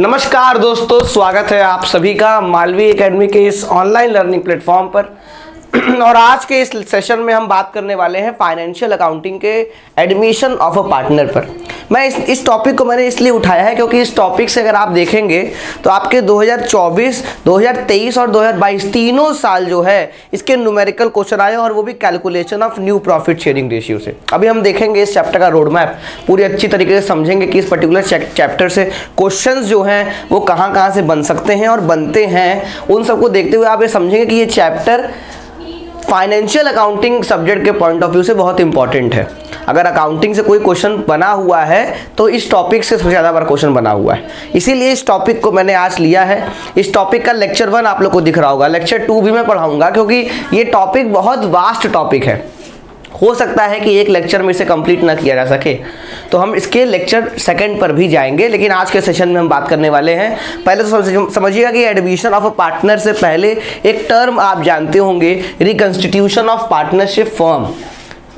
नमस्कार दोस्तों, स्वागत है आप सभी का मालवी एकेडमी के इस ऑनलाइन लर्निंग प्लेटफॉर्म पर। और आज के इस सेशन में हम बात करने वाले हैं फाइनेंशियल अकाउंटिंग के एडमिशन ऑफ अ पार्टनर पर। मैं इस टॉपिक को मैंने इसलिए उठाया है क्योंकि इस टॉपिक से अगर आप देखेंगे तो आपके 2024, 2023 और 2022 तीनों साल जो है इसके न्यूमेरिकल क्वेश्चन आए, और वो भी calculation of new profit sharing ratio से। अभी हम देखेंगे इस चैप्टर का रोड मैप, पूरी अच्छी तरीके से समझेंगे कि इस पर्टिकुलर चैप्टर से क्वेश्चंस जो हैं वो कहाँ से बन सकते हैं और बनते हैं। उन सबको देखते हुए आप ये समझेंगे कि ये चैप्टर फाइनेंशियल अकाउंटिंग सब्जेक्ट के पॉइंट ऑफ व्यू से बहुत इंपॉर्टेंट है। अगर अकाउंटिंग से कोई क्वेश्चन बना हुआ है तो इस टॉपिक से सबसे ज़्यादा बार क्वेश्चन बना हुआ है, इसीलिए इस टॉपिक को मैंने आज लिया है। इस टॉपिक का लेक्चर 1 आप लोग को दिख रहा होगा, लेक्चर 2 भी मैं पढ़ाऊंगा क्योंकि ये टॉपिक बहुत वास्ट टॉपिक है। हो सकता है कि एक लेक्चर में इसे कंप्लीट ना किया जा सके, तो हम इसके लेक्चर 2 पर भी जाएंगे, लेकिन आज के सेशन में हम बात करने वाले हैं। पहले तो समझिएगा कि एडमिशन ऑफ अ पार्टनर से पहले एक टर्म आप जानते होंगे, रिकंस्टिट्यूशन ऑफ पार्टनरशिप फर्म।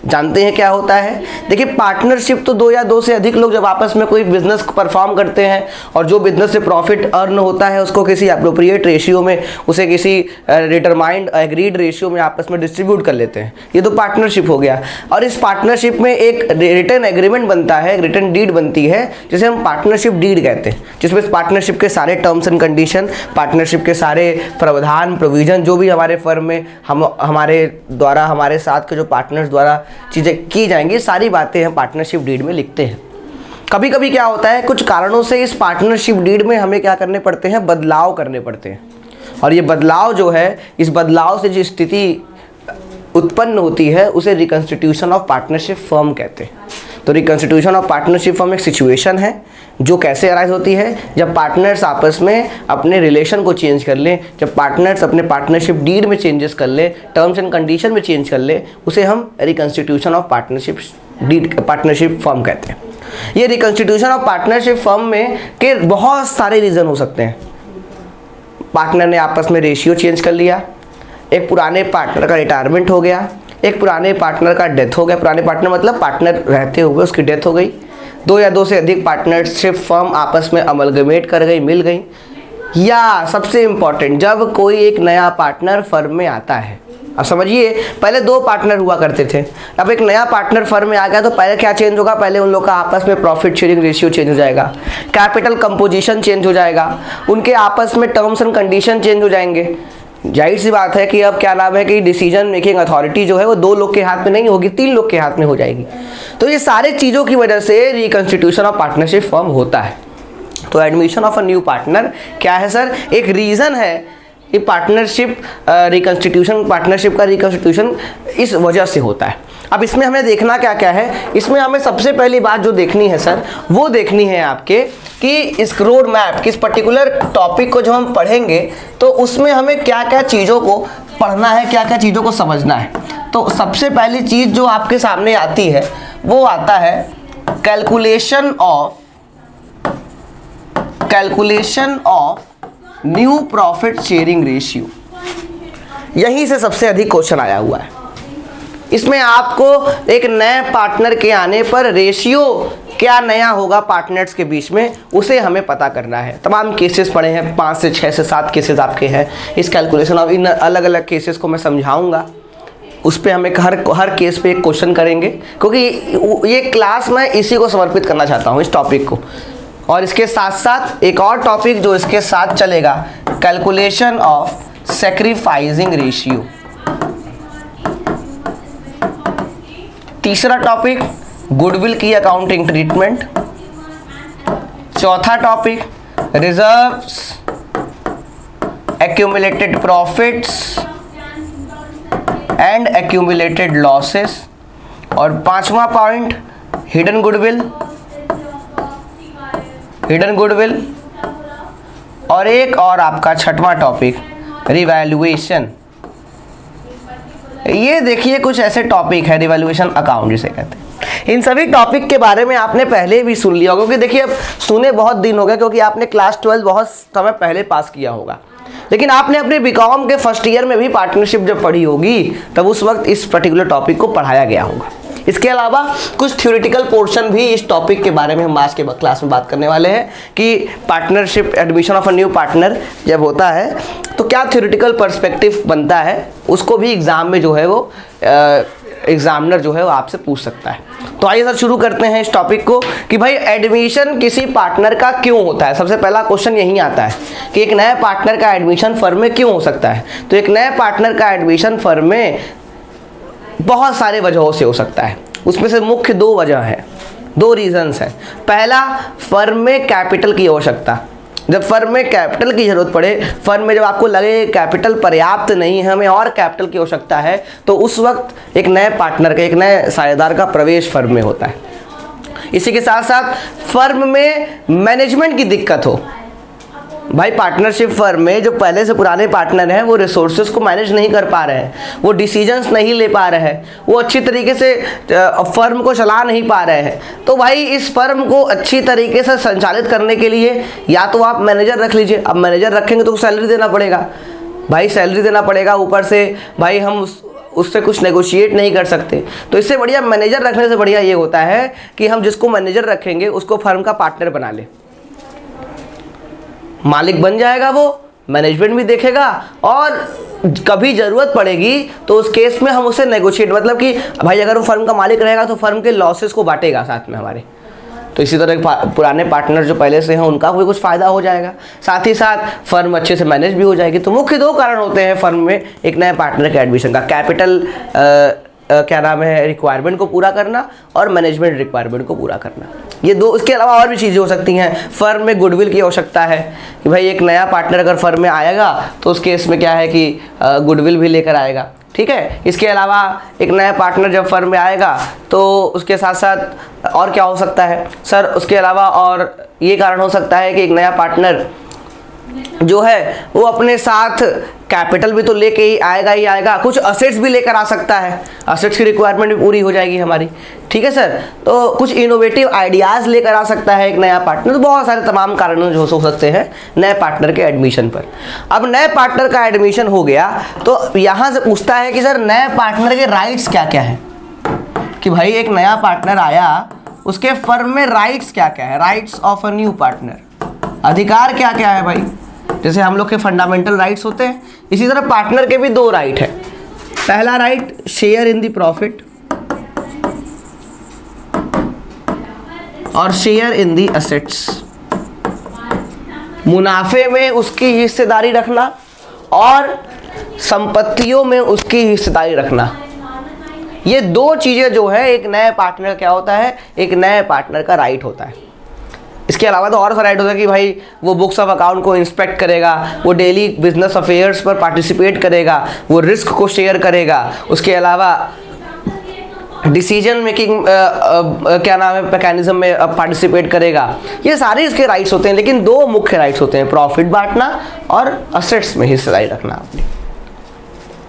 जानते हैं क्या होता है? देखिए, पार्टनरशिप तो 2 या 2 से अधिक लोग जब आपस में कोई बिजनेस परफॉर्म करते हैं और जो बिजनेस से प्रॉफिट अर्न होता है उसको किसी अप्रोप्रिएट रेशियो में, उसे किसी डिटरमाइंड एग्रीड रेशियो में आपस में डिस्ट्रीब्यूट कर लेते हैं। ये तो पार्टनरशिप हो गया। और इस पार्टनरशिप में एक रिटर्न एग्रीमेंट बनता है, रिटर्न डीड बनती है, जिसे हम पार्टनरशिप डीड कहते हैं, जिसमें पार्टनरशिप के सारे टर्म्स एंड कंडीशन, पार्टनरशिप के सारे प्रावधान प्रोविजन, जो भी हमारे फर्म में हमारे द्वारा, हमारे साथ के जो पार्टनर्स द्वारा चीज़ें की जाएंगी, सारी बातें हम पार्टनरशिप डीड में लिखते हैं। कभी कभी क्या होता है, कुछ कारणों से इस पार्टनरशिप डीड में हमें क्या करने पड़ते हैं, बदलाव करने पड़ते हैं। और ये बदलाव जो है, इस बदलाव से जो स्थिति उत्पन्न होती है उसे रिकंस्टिट्यूशन ऑफ पार्टनरशिप फर्म कहते हैं। तो रिकंस्टिट्यूशन ऑफ पार्टनरशिप फर्म एक सिचुएशन है जो कैसे अराइज होती है, जब पार्टनर्स आपस में अपने रिलेशन को चेंज कर लें, जब पार्टनर्स अपने पार्टनरशिप डीड में चेंजेस कर लें, टर्म्स एंड कंडीशन में चेंज कर लें, उसे हम reconstitution of partnership deed partnership firm कहते हैं। ये रिकंस्टिट्यूशन ऑफ पार्टनरशिप फर्म में के बहुत सारे रीज़न हो सकते हैं। पार्टनर ने आपस में रेशियो चेंज कर लिया, एक पुराने पार्टनर का रिटायरमेंट हो गया, एक पुराने पार्टनर का डेथ हो गया। पुराने पार्टनर मतलब पार्टनर रहते हुए उसकी डेथ हो गई। 2 या 2 से अधिक पार्टनरशिप फर्म आपस में अमलगमेट कर गई, मिल गई। या सबसे इम्पॉर्टेंट, जब कोई एक नया पार्टनर फर्म में आता है। अब समझिए, पहले 2 पार्टनर हुआ करते थे, अब एक नया पार्टनर फर्म में आ गया, तो पहले क्या चेंज होगा, पहले उन लोग का आपस में प्रॉफिट शेयरिंग रेशियो चेंज हो जाएगा, कैपिटल कंपोजिशन चेंज हो जाएगा, उनके आपस में टर्म्स एंड कंडीशन चेंज हो जाएंगे। जाहिर सी बात है कि अब क्या नाम है कि डिसीजन मेकिंग अथॉरिटी जो है वो 2 लोग के हाथ में नहीं होगी, 3 लोग के हाथ में हो जाएगी। तो ये सारे चीज़ों की वजह से रिकंस्टिट्यूशन ऑफ पार्टनरशिप फर्म होता है। तो admission of a new partner क्या है सर? एक रीज़न है। ये पार्टनरशिप रिकंस्टिट्यूशन, पार्टनरशिप का रिकंस्टिट्यूशन इस वजह से होता है। अब इसमें हमें देखना क्या क्या है, इसमें हमें सबसे पहली बात जो देखनी है सर, वो देखनी है आपके कि इस रोड मैप, किस पर्टिकुलर टॉपिक को जो हम पढ़ेंगे तो उसमें हमें क्या क्या चीज़ों को पढ़ना है, क्या क्या चीज़ों को समझना है। तो सबसे पहली चीज़ जो आपके सामने आती है वो आता है calculation of new profit sharing ratio. यहीं से सबसे अधिक क्वेश्चन आया हुआ है। इसमें आपको एक नए पार्टनर के आने पर रेशियो क्या नया होगा पार्टनर्स के बीच में, उसे हमें पता करना है। तमाम केसेस पढ़े हैं, 5 से 6 से 7 केसेस आपके हैं। इस कैलकुलेशन ऑफ इन अलग अलग केसेस को मैं समझाऊंगा, उस पर हम एक हर केस पे एक क्वेश्चन करेंगे, क्योंकि ये क्लास मैं इसी को समर्पित करना चाहता हूँ, इस टॉपिक को। और इसके साथ साथ एक और टॉपिक जो इसके साथ चलेगा, कैलकुलेशन ऑफ सैक्रिफाइसिंग रेशियो। तीसरा टॉपिक गुडविल की अकाउंटिंग ट्रीटमेंट। चौथा topic reserves, accumulated profits and accumulated losses. और 5वां पॉइंट हिडन गुडविल। और एक और आपका 6वां टॉपिक रिवैल्यूएशन। ये देखिए कुछ ऐसे टॉपिक है, रिवैल्यूएशन अकाउंट जिसे कहते हैं। इन सभी टॉपिक के बारे में आपने पहले भी सुन लिया होगा, क्योंकि देखिए अब सुने बहुत दिन हो गए, क्योंकि आपने क्लास 12 बहुत समय पहले पास किया होगा। लेकिन आपने अपने बीकॉम के फर्स्ट ईयर में भी पार्टनरशिप जब पढ़ी होगी तब उस वक्त इस पर्टिकुलर टॉपिक को पढ़ाया गया होगा। इसके अलावा कुछ थ्योरेटिकल पोर्शन भी इस टॉपिक के बारे में हम आज के क्लास में बात करने वाले हैं कि partnership admission of a new partner जब होता है तो क्या थ्योरेटिकल पर्सपेक्टिव बनता है, उसको भी एग्जाम में जो है वो एग्जामिनर जो है वो आपसे पूछ सकता है। तो आइए सर शुरू करते हैं इस टॉपिक को कि भाई एडमिशन किसी पार्टनर का क्यों होता है। सबसे पहला क्वेश्चन यही आता है कि एक नए पार्टनर का एडमिशन फर्म में क्यों हो सकता है। तो एक नए पार्टनर का एडमिशन फर्म में बहुत सारे वजहों से हो सकता है, उसमें से मुख्य दो वजह हैं, दो रीजंस हैं। पहला, फर्म में कैपिटल की आवश्यकता। जब फर्म में कैपिटल की जरूरत पड़े, फर्म में जब आपको लगे कैपिटल पर्याप्त नहीं है, हमें और कैपिटल की आवश्यकता है, तो उस वक्त एक नए पार्टनर का, एक नए साझेदार का प्रवेश फर्म में होता है। इसी के साथ साथ फर्म में मैनेजमेंट की दिक्कत हो। भाई पार्टनरशिप फर्म में जो पहले से पुराने पार्टनर हैं वो रिसोर्सेज को मैनेज नहीं कर पा रहे हैं, वो डिसीजंस नहीं ले पा रहे हैं, वो अच्छी तरीके से फर्म को चला नहीं पा रहे हैं। तो भाई इस फर्म को अच्छी तरीके से संचालित करने के लिए या तो आप मैनेजर रख लीजिए। अब मैनेजर रखेंगे तो सैलरी देना पड़ेगा, भाई सैलरी देना पड़ेगा, ऊपर से भाई हम उससे कुछ नेगोशिएट नहीं कर सकते। तो इससे बढ़िया मैनेजर रखने से बढ़िया ये होता है कि हम जिसको मैनेजर रखेंगे उसको फर्म का पार्टनर बना ले, मालिक बन जाएगा, वो मैनेजमेंट भी देखेगा और कभी ज़रूरत पड़ेगी तो उस केस में हम उसे नेगोशिएट, मतलब कि भाई अगर वो फर्म का मालिक रहेगा तो फर्म के लॉसेस को बांटेगा साथ में हमारे। तो इसी तरह पुराने पार्टनर जो पहले से हैं उनका भी कुछ फ़ायदा हो जाएगा, साथ ही साथ फर्म अच्छे से मैनेज भी हो जाएगी। तो मुख्य दो कारण होते हैं फर्म में एक नए पार्टनर के एडमिशन का, कैपिटल क्या नाम है रिक्वायरमेंट को पूरा करना और मैनेजमेंट रिक्वायरमेंट को पूरा करना, ये दो। इसके अलावा और भी चीज़ें हो सकती हैं। फर्म में गुडविल की आवश्यकता है कि भाई एक नया पार्टनर अगर फर्म में आएगा तो उस केस में क्या है कि गुडविल भी लेकर आएगा, ठीक है। इसके अलावा एक नया पार्टनर जब फर्म में आएगा तो उसके साथ साथ और क्या हो सकता है सर, उसके अलावा और ये कारण हो सकता है कि एक नया पार्टनर जो है वो अपने साथ कैपिटल भी तो लेके ही आएगा, कुछ असेट्स भी लेकर आ सकता है, असेट्स की रिक्वायरमेंट भी पूरी हो जाएगी हमारी, ठीक है सर। तो कुछ इनोवेटिव आइडियाज़ लेकर आ सकता है एक नया पार्टनर। तो बहुत सारे तमाम कारण जो हो सकते हैं नए पार्टनर के एडमिशन पर। अब नए पार्टनर का एडमिशन हो गया तो यहाँ से पूछता है कि सर नए पार्टनर के राइट्स क्या क्या हैं, कि भाई एक नया पार्टनर आया उसके फर्म में राइट्स क्या क्या है, rights of a new partner, अधिकार क्या क्या है भाई। जैसे हम लोग के फंडामेंटल राइट्स होते हैं, इसी तरह पार्टनर के भी दो राइट है। पहला right share in the profit और शेयर इन द असेट्स, मुनाफे में उसकी हिस्सेदारी रखना और संपत्तियों में उसकी हिस्सेदारी रखना। ये दो चीज़ें जो है एक नए पार्टनर क्या होता है, एक नए पार्टनर का राइट होता है। इसके अलावा तो और सा राइट होता है कि भाई वो बुक्स ऑफ अकाउंट को इंस्पेक्ट करेगा, वो डेली बिजनेस अफेयर्स पर पार्टिसिपेट करेगा, वो रिस्क को शेयर करेगा, उसके अलावा डिसीजन मेकिंग क्या नाम है मैकेनिज्म में पार्टिसिपेट करेगा। ये सारे इसके राइट्स होते हैं, लेकिन दो मुख्य राइट्स होते हैं, प्रॉफिट बांटना और असेट्स में हिस्सेदारी रखना अपनी।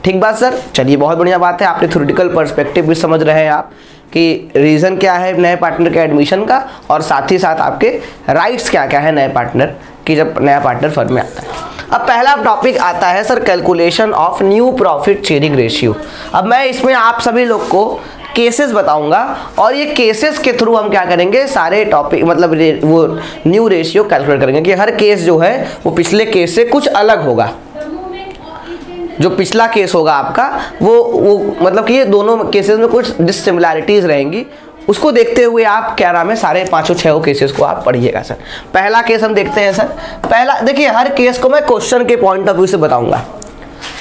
ठीक बात सर, चलिए बहुत बढ़िया बात है, आपने थ्योरेटिकल पर्सपेक्टिव भी समझ रहे हैं आप कि रीज़न क्या है नए पार्टनर के एडमिशन का और साथ ही साथ आपके राइट्स क्या क्या है नए पार्टनर की जब नया पार्टनर फर्म में आता है। अब पहला टॉपिक आता है sir calculation of new profit sharing ratio. अब मैं इसमें आप सभी लोग को केसेस बताऊंगा और ये केसेस के थ्रू हम क्या करेंगे, सारे टॉपिक मतलब वो न्यू रेशियो कैलकुलेट करेंगे कि हर केस जो है वो पिछले केस से कुछ अलग होगा। जो पिछला केस होगा आपका वो मतलब कि ये दोनों केसेस में कुछ डिसिमिलैरिटीज़ रहेंगी, उसको देखते हुए आप क्या नाम है सारे पाँचों छः केसेस को आप पढ़िएगा सर। पहला केस हम देखते हैं सर। पहला देखिए, हर केस को मैं क्वेश्चन के पॉइंट ऑफ व्यू से बताऊंगा,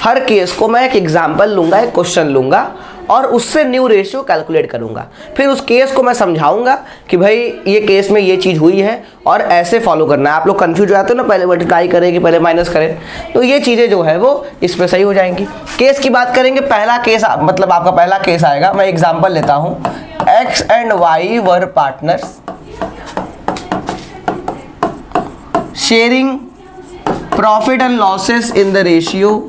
हर केस को मैं एक एग्जाम्पल लूंगा, एक क्वेश्चन लूंगा और उससे न्यू रेशियो कैलकुलेट करूंगा। फिर उस केस को मैं समझाऊंगा कि भाई ये केस में ये चीज़ हुई है और ऐसे फॉलो करना है। आप लोग कंफ्यूज हो जाते हो ना, पहले मल्टीप्लाई करें कि पहले माइनस करें, तो ये चीज़ें जो है वो इसमें सही हो जाएंगी। केस की बात करेंगे, पहला केस मतलब आपका पहला केस आएगा, मैं एग्जाम्पल लेता हूँ। X and why were partners sharing profit and losses in the ratio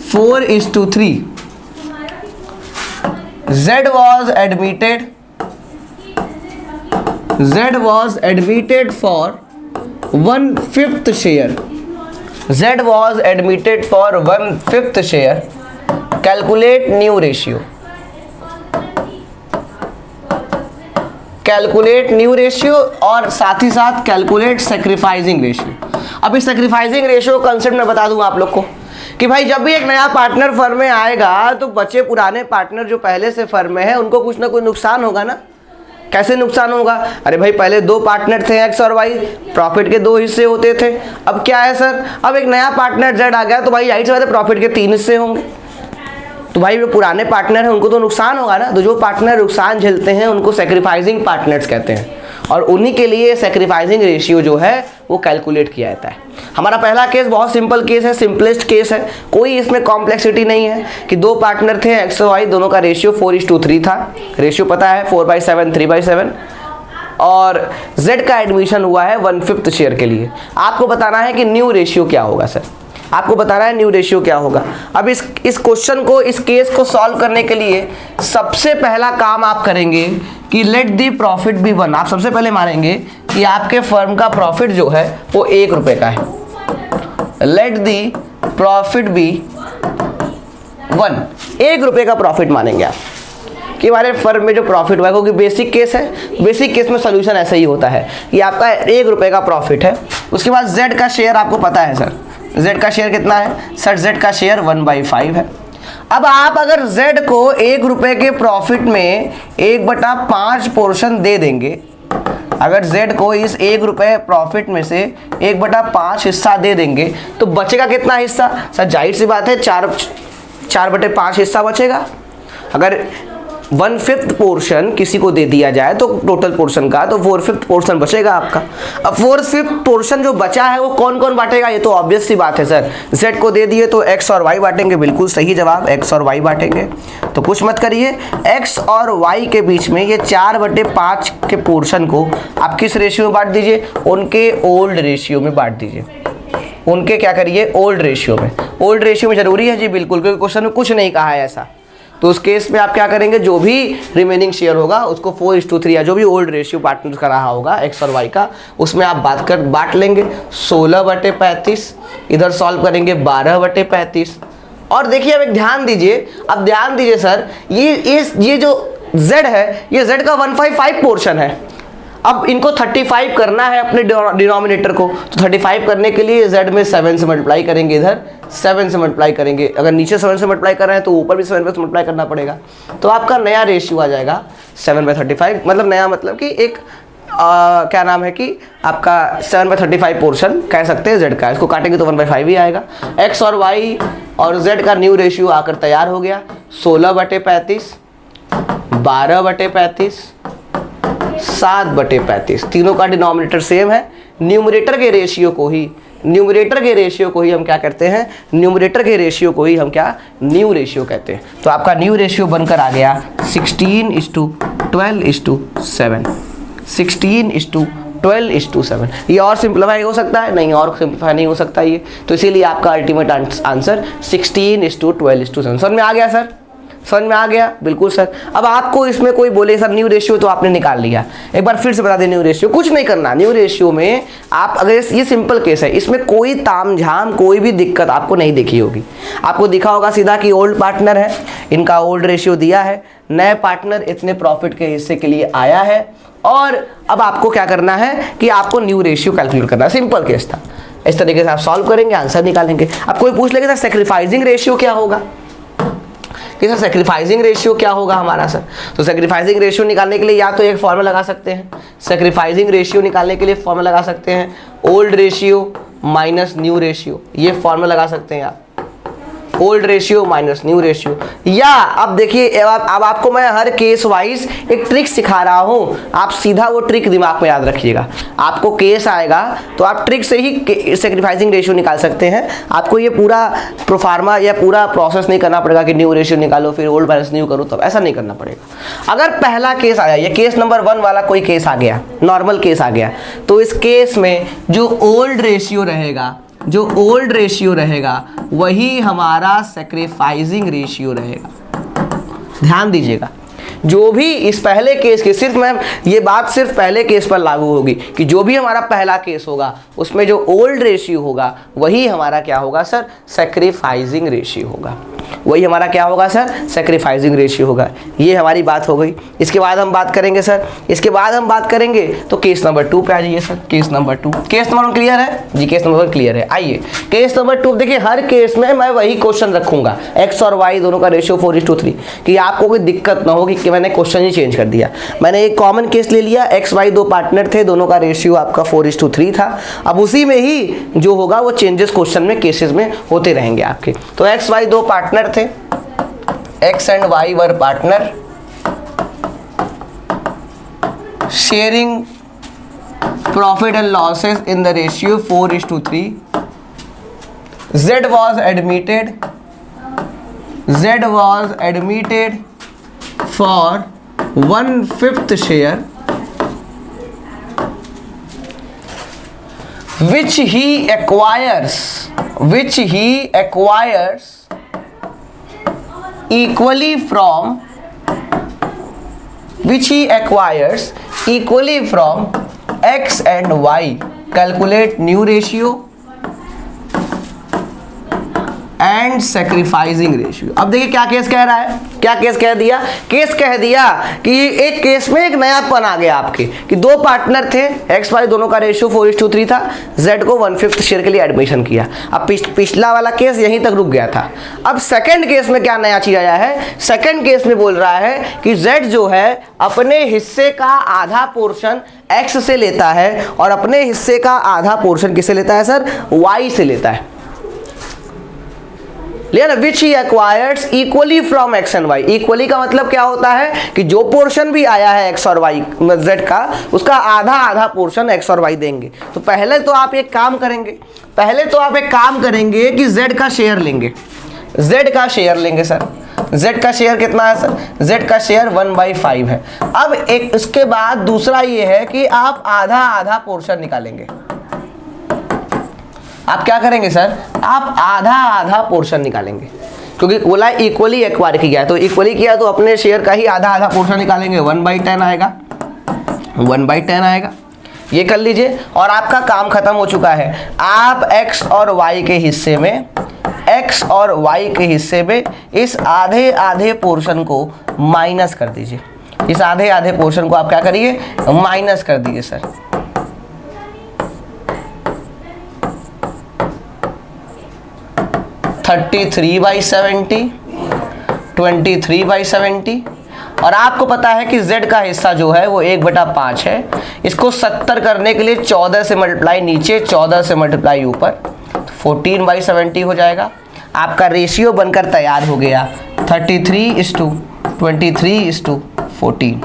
4:3. Z was admitted for 1/5 share. Z was admitted for 1/5 share. Calculate new ratio. Calculate new ratio और साथ ही साथ कैलकुलेट सेक्रीफाइसिंग रेशियो। अब इस sacrificing ratio concept में बता दूं आप लोग को कि भाई जब भी एक नया पार्टनर फर्म में आएगा तो बचे पुराने पार्टनर जो पहले से फर्म में है उनको कुछ ना कुछ नुकसान होगा ना। कैसे नुकसान होगा? अरे भाई पहले दो पार्टनर थे एक्स और वाई, प्रॉफिट के दो हिस्से होते थे। अब क्या है सर, अब एक नया पार्टनर जेड आ गया तो भाई जाहिर सी बात है प्रॉफिट के 3 हिस्से होंगे। तो भाई जो पुराने पार्टनर हैं उनको तो नुकसान होगा ना। तो जो पार्टनर नुकसान झेलते हैं उनको सेक्रीफाइसिंग पार्टनर्स कहते हैं और उन्हीं के लिए सेक्रीफाइसिंग रेशियो जो है वो कैलकुलेट किया जाता है। हमारा पहला केस बहुत सिंपल केस है, सिंपलेस्ट केस है, कोई इसमें कॉम्प्लेक्सिटी नहीं है कि दो पार्टनर थे एक्स और वाई, दोनों का रेशियो 4:3 था। रेशियो पता है 4/7 3/7 और z का एडमिशन हुआ है 1/5 शेयर के लिए। आपको बताना है कि न्यू रेशियो क्या होगा सर, आपको बताना है न्यू रेशियो क्या होगा। अब इस क्वेश्चन को, इस केस को सॉल्व करने के लिए सबसे पहला काम आप करेंगे कि लेट दी प्रॉफिट बी 1। आप सबसे पहले मानेंगे कि आपके फर्म का प्रॉफिट जो है वो 1 रुपए का है। लेट दी प्रॉफिट बी 1, 1 रुपए का प्रॉफिट मानेंगे आप कि हमारे फर्म में जो प्रॉफिट हुआ है, क्योंकि बेसिक केस है, बेसिक केस में सोल्यूशन ऐसा ही होता है कि आपका 1 रुपए का प्रॉफिट है। उसके बाद z का शेयर आपको पता है सर, z का शेयर कितना है सर? z का शेयर 1/5 है। अब आप अगर z को 1 रुपए के प्रॉफिट में 1/5 पोर्शन दे देंगे, अगर z को इस 1 रुपए प्रॉफिट में से 1/5 हिस्सा दे देंगे तो बचेगा कितना हिस्सा सर? जाहिर सी बात है 4/5 हिस्सा बचेगा। अगर 1/5 पोर्शन किसी को दे दिया जाए तो टोटल पोर्शन का, तो 4/5 पोर्शन बचेगा आपका। अब 4/5 पोर्शन जो बचा है वो कौन कौन बांटेगा? ये तो ऑब्वियस सी बात है सर, z को दे दिए तो x और y बांटेंगे। बिल्कुल सही जवाब, x और y बांटेंगे। तो कुछ मत करिए, x और y के बीच में ये 4/5 के पोर्शन को आप किस रेशियो में बांट दीजिए? उनके ओल्ड रेशियो में बांट दीजिए। उनके क्या करिए? ओल्ड रेशियो में। ओल्ड रेशियो में जरूरी है जी, बिल्कुल, क्योंकि क्वेश्चन में कुछ नहीं कहा है ऐसा। तो उस केस में आप क्या करेंगे? जो भी रिमेनिंग शेयर होगा उसको 4:3 या जो भी ओल्ड रेशियो पार्टनर का रहा होगा एक्स और वाई का, उसमें आप बांट लेंगे 16/35। इधर सॉल्व करेंगे 12/35। और देखिए अब एक ध्यान दीजिए, अब ध्यान दीजिए सर, ये जो z है ये z का 1/5 पोर्शन है। अब इनको 35 करना है अपने डिनोमिनेटर को, तो 35 करने के लिए z में 7 से मल्टीप्लाई करेंगे, इधर 7 से मल्टीप्लाई करेंगे। अगर नीचे 7 से मल्टीप्लाई कर रहे हैं तो ऊपर भी 7 से मल्टीप्लाई करना पड़ेगा। तो आपका नया रेशियो आ जाएगा 7/35। मतलब नया मतलब कि एक क्या नाम है कि आपका 7/35 पोर्शन कह सकते हैं z का। इसको काटेंगे तो 1/5 ही आएगा। x और y और z का न्यू रेशियो आकर तैयार हो गया 16/35, 12/35, 7/35। तीनों का डिनोमिनेटर सेम है। न्यूमरेटर के रेशियो को ही हम क्या करते हैं? न्यूमरेटर के रेशियो को ही हम क्या? न्यू रेशियो कहते हैं। तो आपका न्यू रेशियो बनकर आ गया 16:12:7। 16:12:7। ये और सिंप्लीफाई हो सकता है? नहीं, और सिंप्लीफाई नहीं हो सकता ये। तो इसीलिए आपका अल्टीमेट आंसर 16:12:7। समझ में आ गया सर? समझ में आ गया? बिल्कुल सर। अब आपको इसमें कोई बोले सर न्यू रेशियो, तो आपने निकाल लिया। एक बार फिर से बता दें, न्यू रेशियो कुछ नहीं करना। न्यू रेशियो में आप अगर ये सिंपल केस है, इसमें कोई तामझाम कोई भी दिक्कत आपको नहीं दिखी होगी। आपको दिखा होगा सीधा कि ओल्ड पार्टनर है, इनका ओल्ड रेशियो दिया है, नए पार्टनर इतने प्रॉफिट के हिस्से के लिए आया है और अब आपको क्या करना है कि आपको न्यू रेशियो कैलकुलेट करना है। सिंपल केस था। इस तरीके से आप सॉल्व करेंगे, आंसर निकालेंगे। अब कोई पूछ लेगा सर सेक्रीफाइसिंग रेशियो क्या होगा? कि सर सेक्रीफाइसिंग रेशियो क्या होगा हमारा सर? तो सेक्रीफाइसिंग रेशियो निकालने के लिए या तो एक फॉर्मूला लगा सकते हैं। सेक्रीफाइसिंग रेशियो निकालने के लिए फॉर्मूला लगा सकते हैं old ratio minus new ratio. ये फॉर्मूला लगा सकते हैं आप, old ratio minus new ratio. या अब देखिए, अब आपको मैं हर केस वाइज एक ट्रिक सिखा रहा हूं, आप सीधा वो ट्रिक दिमाग में याद रखिएगा। आपको केस आएगा तो आप ट्रिक से ही सेक्रीफाइसिंग रेशियो निकाल सकते हैं। आपको ये पूरा प्रोफार्मा या पूरा प्रोसेस नहीं करना पड़ेगा कि न्यू रेशियो निकालो फिर ओल्ड माइनस न्यू करो, तब ऐसा नहीं करना पड़ेगा। अगर पहला केस आया, ये केस नंबर 1 वाला कोई केस आ गया, नॉर्मल केस आ गया, तो इस केस में जो ओल्ड रेशियो रहेगा वही हमारा सेक्रीफाइसिंग रेशियो रहेगा। ध्यान दीजिएगा, जो भी इस पहले केस के, सिर्फ मैम ये बात सिर्फ पहले केस पर लागू होगी कि जो भी हमारा पहला केस होगा उसमें जो ओल्ड रेशियो होगा वही हमारा क्या होगा सर? सेक्रीफाइसिंग रेशियो होगा। वही हमारा क्या होगा सर, सैक्रिफाइसिंग रेशियो होगा। ये हमारी बात हो गई। इसके बाद हम बात करेंगे सर, इसके बाद हम बात करेंगे तो केस नंबर 2 पे आ जाइए sir. Case number 2, case number 1 clear है जी, केस नंबर 1 क्लियर है। आइए केस नंबर 2 देखिए, हर केस में मैं वही क्वेश्चन रखूंगा, एक्स और वाई दोनों का रेशियो 4:3, कि आपको कोई दिक्कत ना होगी कि मैंने क्वेश्चन ही चेंज कर दिया। मैंने एक कॉमन केस ले लिया, एक्स वाई 2 पार्टनर थे, दोनों का रेशियो आपका 4:3 था। अब उसी में ही जो होगा वो चेंजेस क्वेश्चन में केसेस में होते रहेंगे आपके। तो एक्स वाई 2 पार्टनर थे, x and why were partner, sharing profit and losses in the ratio 4:3. Z was admitted for 1/5 share which he acquires equally from X and Y. Calculate new ratio and sacrificing ratio. अब देखिए क्या case कह रहा है, क्या case कह दिया, case कह दिया कि एक केस में एक नयापन आ गया आपके, कि 2 पार्टनर थे, एक्स वाई दोनों का रेशियो 4:3 था, जेड को 1/5 शेयर के लिए एडमिशन किया। अब पिछला वाला केस यहीं तक रुक गया था। अब सेकंड केस में क्या नया चीज आया है, सेकंड केस में बोल रहा है कि जेड जो है अपने हिस्से का आधा पोर्शन एक्स से लेता है और अपने हिस्से का आधा पोर्शन किससे लेता है सर, वाई से लेता है। लेकिन which he acquires equally from X and Y. Equally का मतलब क्या होता है कि जो पोर्शन भी आया है एक्स और वाई जेड का, उसका आधा आधा पोर्शन एक्स और वाई देंगे। तो पहले तो आप एक काम करेंगे, कि जेड का शेयर लेंगे, जेड का शेयर लेंगे सर। जेड का शेयर कितना है सर, जेड का शेयर 1/5 है। अब एक इसके बाद दूसरा ये है कि आप आधा आधा पोर्शन निकालेंगे। आप क्या करेंगे सर, आप आधा आधा पोर्शन निकालेंगे, क्योंकि बोला इक्वली एक्वायर किया है, तो इक्वली किया तो अपने शेयर का ही आधा आधा पोर्शन निकालेंगे, 1/10 आएगा, 1/10 आएगा। ये कर लीजिए और आपका काम खत्म हो चुका है। आप एक्स और वाई के हिस्से में इस आधे आधे पोर्शन को माइनस कर दीजिए। इस आधे आधे पोर्शन को आप क्या करिए, माइनस कर दीजिए सर। 33/70, 23/70, और आपको पता है कि z का हिस्सा जो है वो 1/5 है। इसको 70 करने के लिए 14 से मल्टीप्लाई नीचे, 14 से मल्टीप्लाई ऊपर, तो 14/70 हो जाएगा। आपका रेशियो बनकर तैयार हो गया 33:23:14,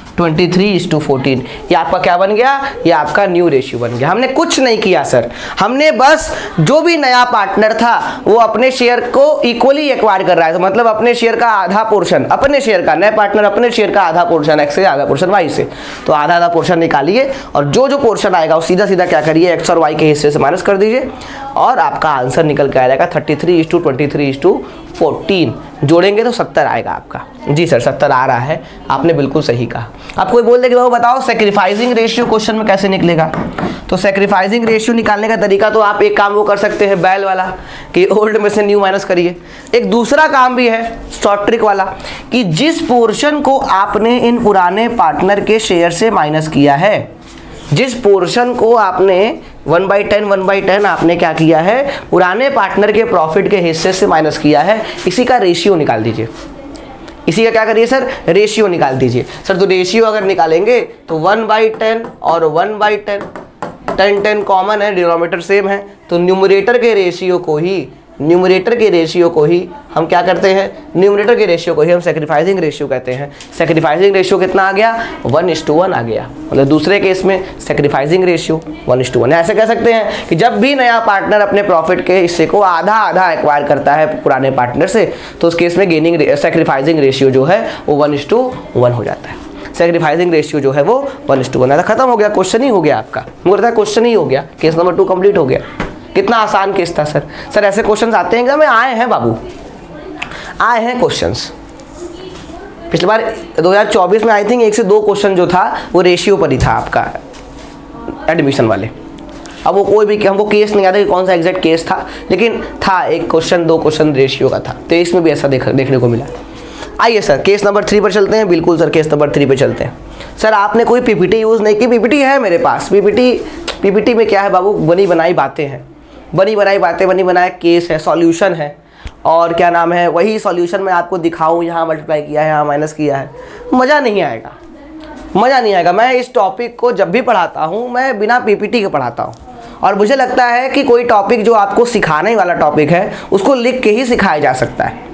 33:23:14। ये आपका क्या बन गया, ये आपका न्यू रेशियो बन गया। हमने कुछ नहीं किया सर, हमने बस जो भी नया पार्टनर था वो अपने शेयर को इक्वली एक्वायर कर रहा है, तो मतलब अपने शेयर का आधा पोर्शन, अपने शेयर का, नया पार्टनर अपने शेयर का आधा पोर्शन एक्स से, आधा पोर्शन वाई से, तो आधा आधा पोर्शन निकालिए और जो जो पोर्शन आएगा वो सीधा सीधा क्या करिए, एक्स और वाई के हिस्से से माइनस कर दीजिए और आपका आंसर निकल के आ जाएगा 33:23:14। जोड़ेंगे तो 70 आएगा आपका। जी सर 70 आ रहा है, आपने बिल्कुल सही कहा। आप कोई बोल दे कि वो बताओ सैक्रिफाइसिंग रेशियो क्वेश्चन में कैसे निकलेगा, तो सैक्रिफाइसिंग रेशियो निकालने का तरीका तो आप एक काम वो कर सकते हैं बैल वाला, कि ओल्ड में से न्यू माइनस करिए। एक दूसरा काम भी है शॉर्ट ट्रिक वाला, कि जिस पोर्शन को आपने इन पुराने पार्टनर के शेयर से माइनस किया है, जिस पोर्शन को आपने 1/10 आपने क्या किया है, पुराने पार्टनर के प्रॉफिट के हिस्से से माइनस किया है, इसी का रेशियो निकाल दीजिए। इसी का क्या करिए सर, रेशियो निकाल दीजिए सर। तो रेशियो अगर निकालेंगे तो 1/10 और 1/10, 10 कॉमन है, डिनोमिनेटर सेम है, तो न्यूमरेटर के रेशियो को ही हम क्या करते हैं, न्यूमरेटर के रेशियो को ही हम सैक्रिफाइसिंग रेशियो कहते हैं। सैक्रिफाइसिंग रेशियो कितना आ गया, 1:1 आ गया। मतलब दूसरे केस में सैक्रिफाइसिंग रेशियो 1:1। ऐसे कह सकते हैं कि जब भी नया पार्टनर अपने प्रॉफिट के हिस्से को आधा आधा एक्वायर करता है पुराने पार्टनर से, तो उस केस में सैक्रिफाइसिंग रेशियो जो है वो 1:1 हो जाता है। सैक्रिफाइसिंग रेशियो जो है वो 1:1 आता। खत्म हो गया, क्वेश्चन ही हो गया आपका, मुझे लगता है क्वेश्चन ही हो गया, केस नंबर 2 कंप्लीट हो गया। कितना आसान केस था सर। सर ऐसे क्वेश्चंस आते हैं एग्जाम में, आए हैं बाबू, आए हैं क्वेश्चंस। पिछली बार 2024 में आई थिंक 1 से 2 क्वेश्चन जो था वो रेशियो पर ही था आपका, एडमिशन वाले। अब वो कोई भी हमको केस नहीं आता कि कौन सा एग्जैक्ट केस था, लेकिन था एक क्वेश्चन, 2 क्वेश्चन रेशियो का था, तो इसमें भी ऐसा देखने को मिला। आइए सर केस नंबर 3 पर चलते हैं। बिल्कुल सर केस नंबर 3 पे चलते हैं। सर आपने कोई पीपीटी यूज़ नहीं की? पीपीटी है मेरे पास। पीपीटी में क्या है बाबू, बनी बनाई बातें हैं, बनी बनाया केस है, सॉल्यूशन है, और क्या नाम है, वही सॉल्यूशन मैं आपको दिखाऊं, यहाँ मल्टीप्लाई किया है, यहाँ माइनस किया है, मज़ा नहीं आएगा। मैं इस टॉपिक को जब भी पढ़ाता हूँ मैं बिना पीपीटी के पढ़ाता हूँ, और मुझे लगता है कि कोई टॉपिक जो आपको सिखाने वाला टॉपिक है उसको लिख के ही सिखाया जा सकता है।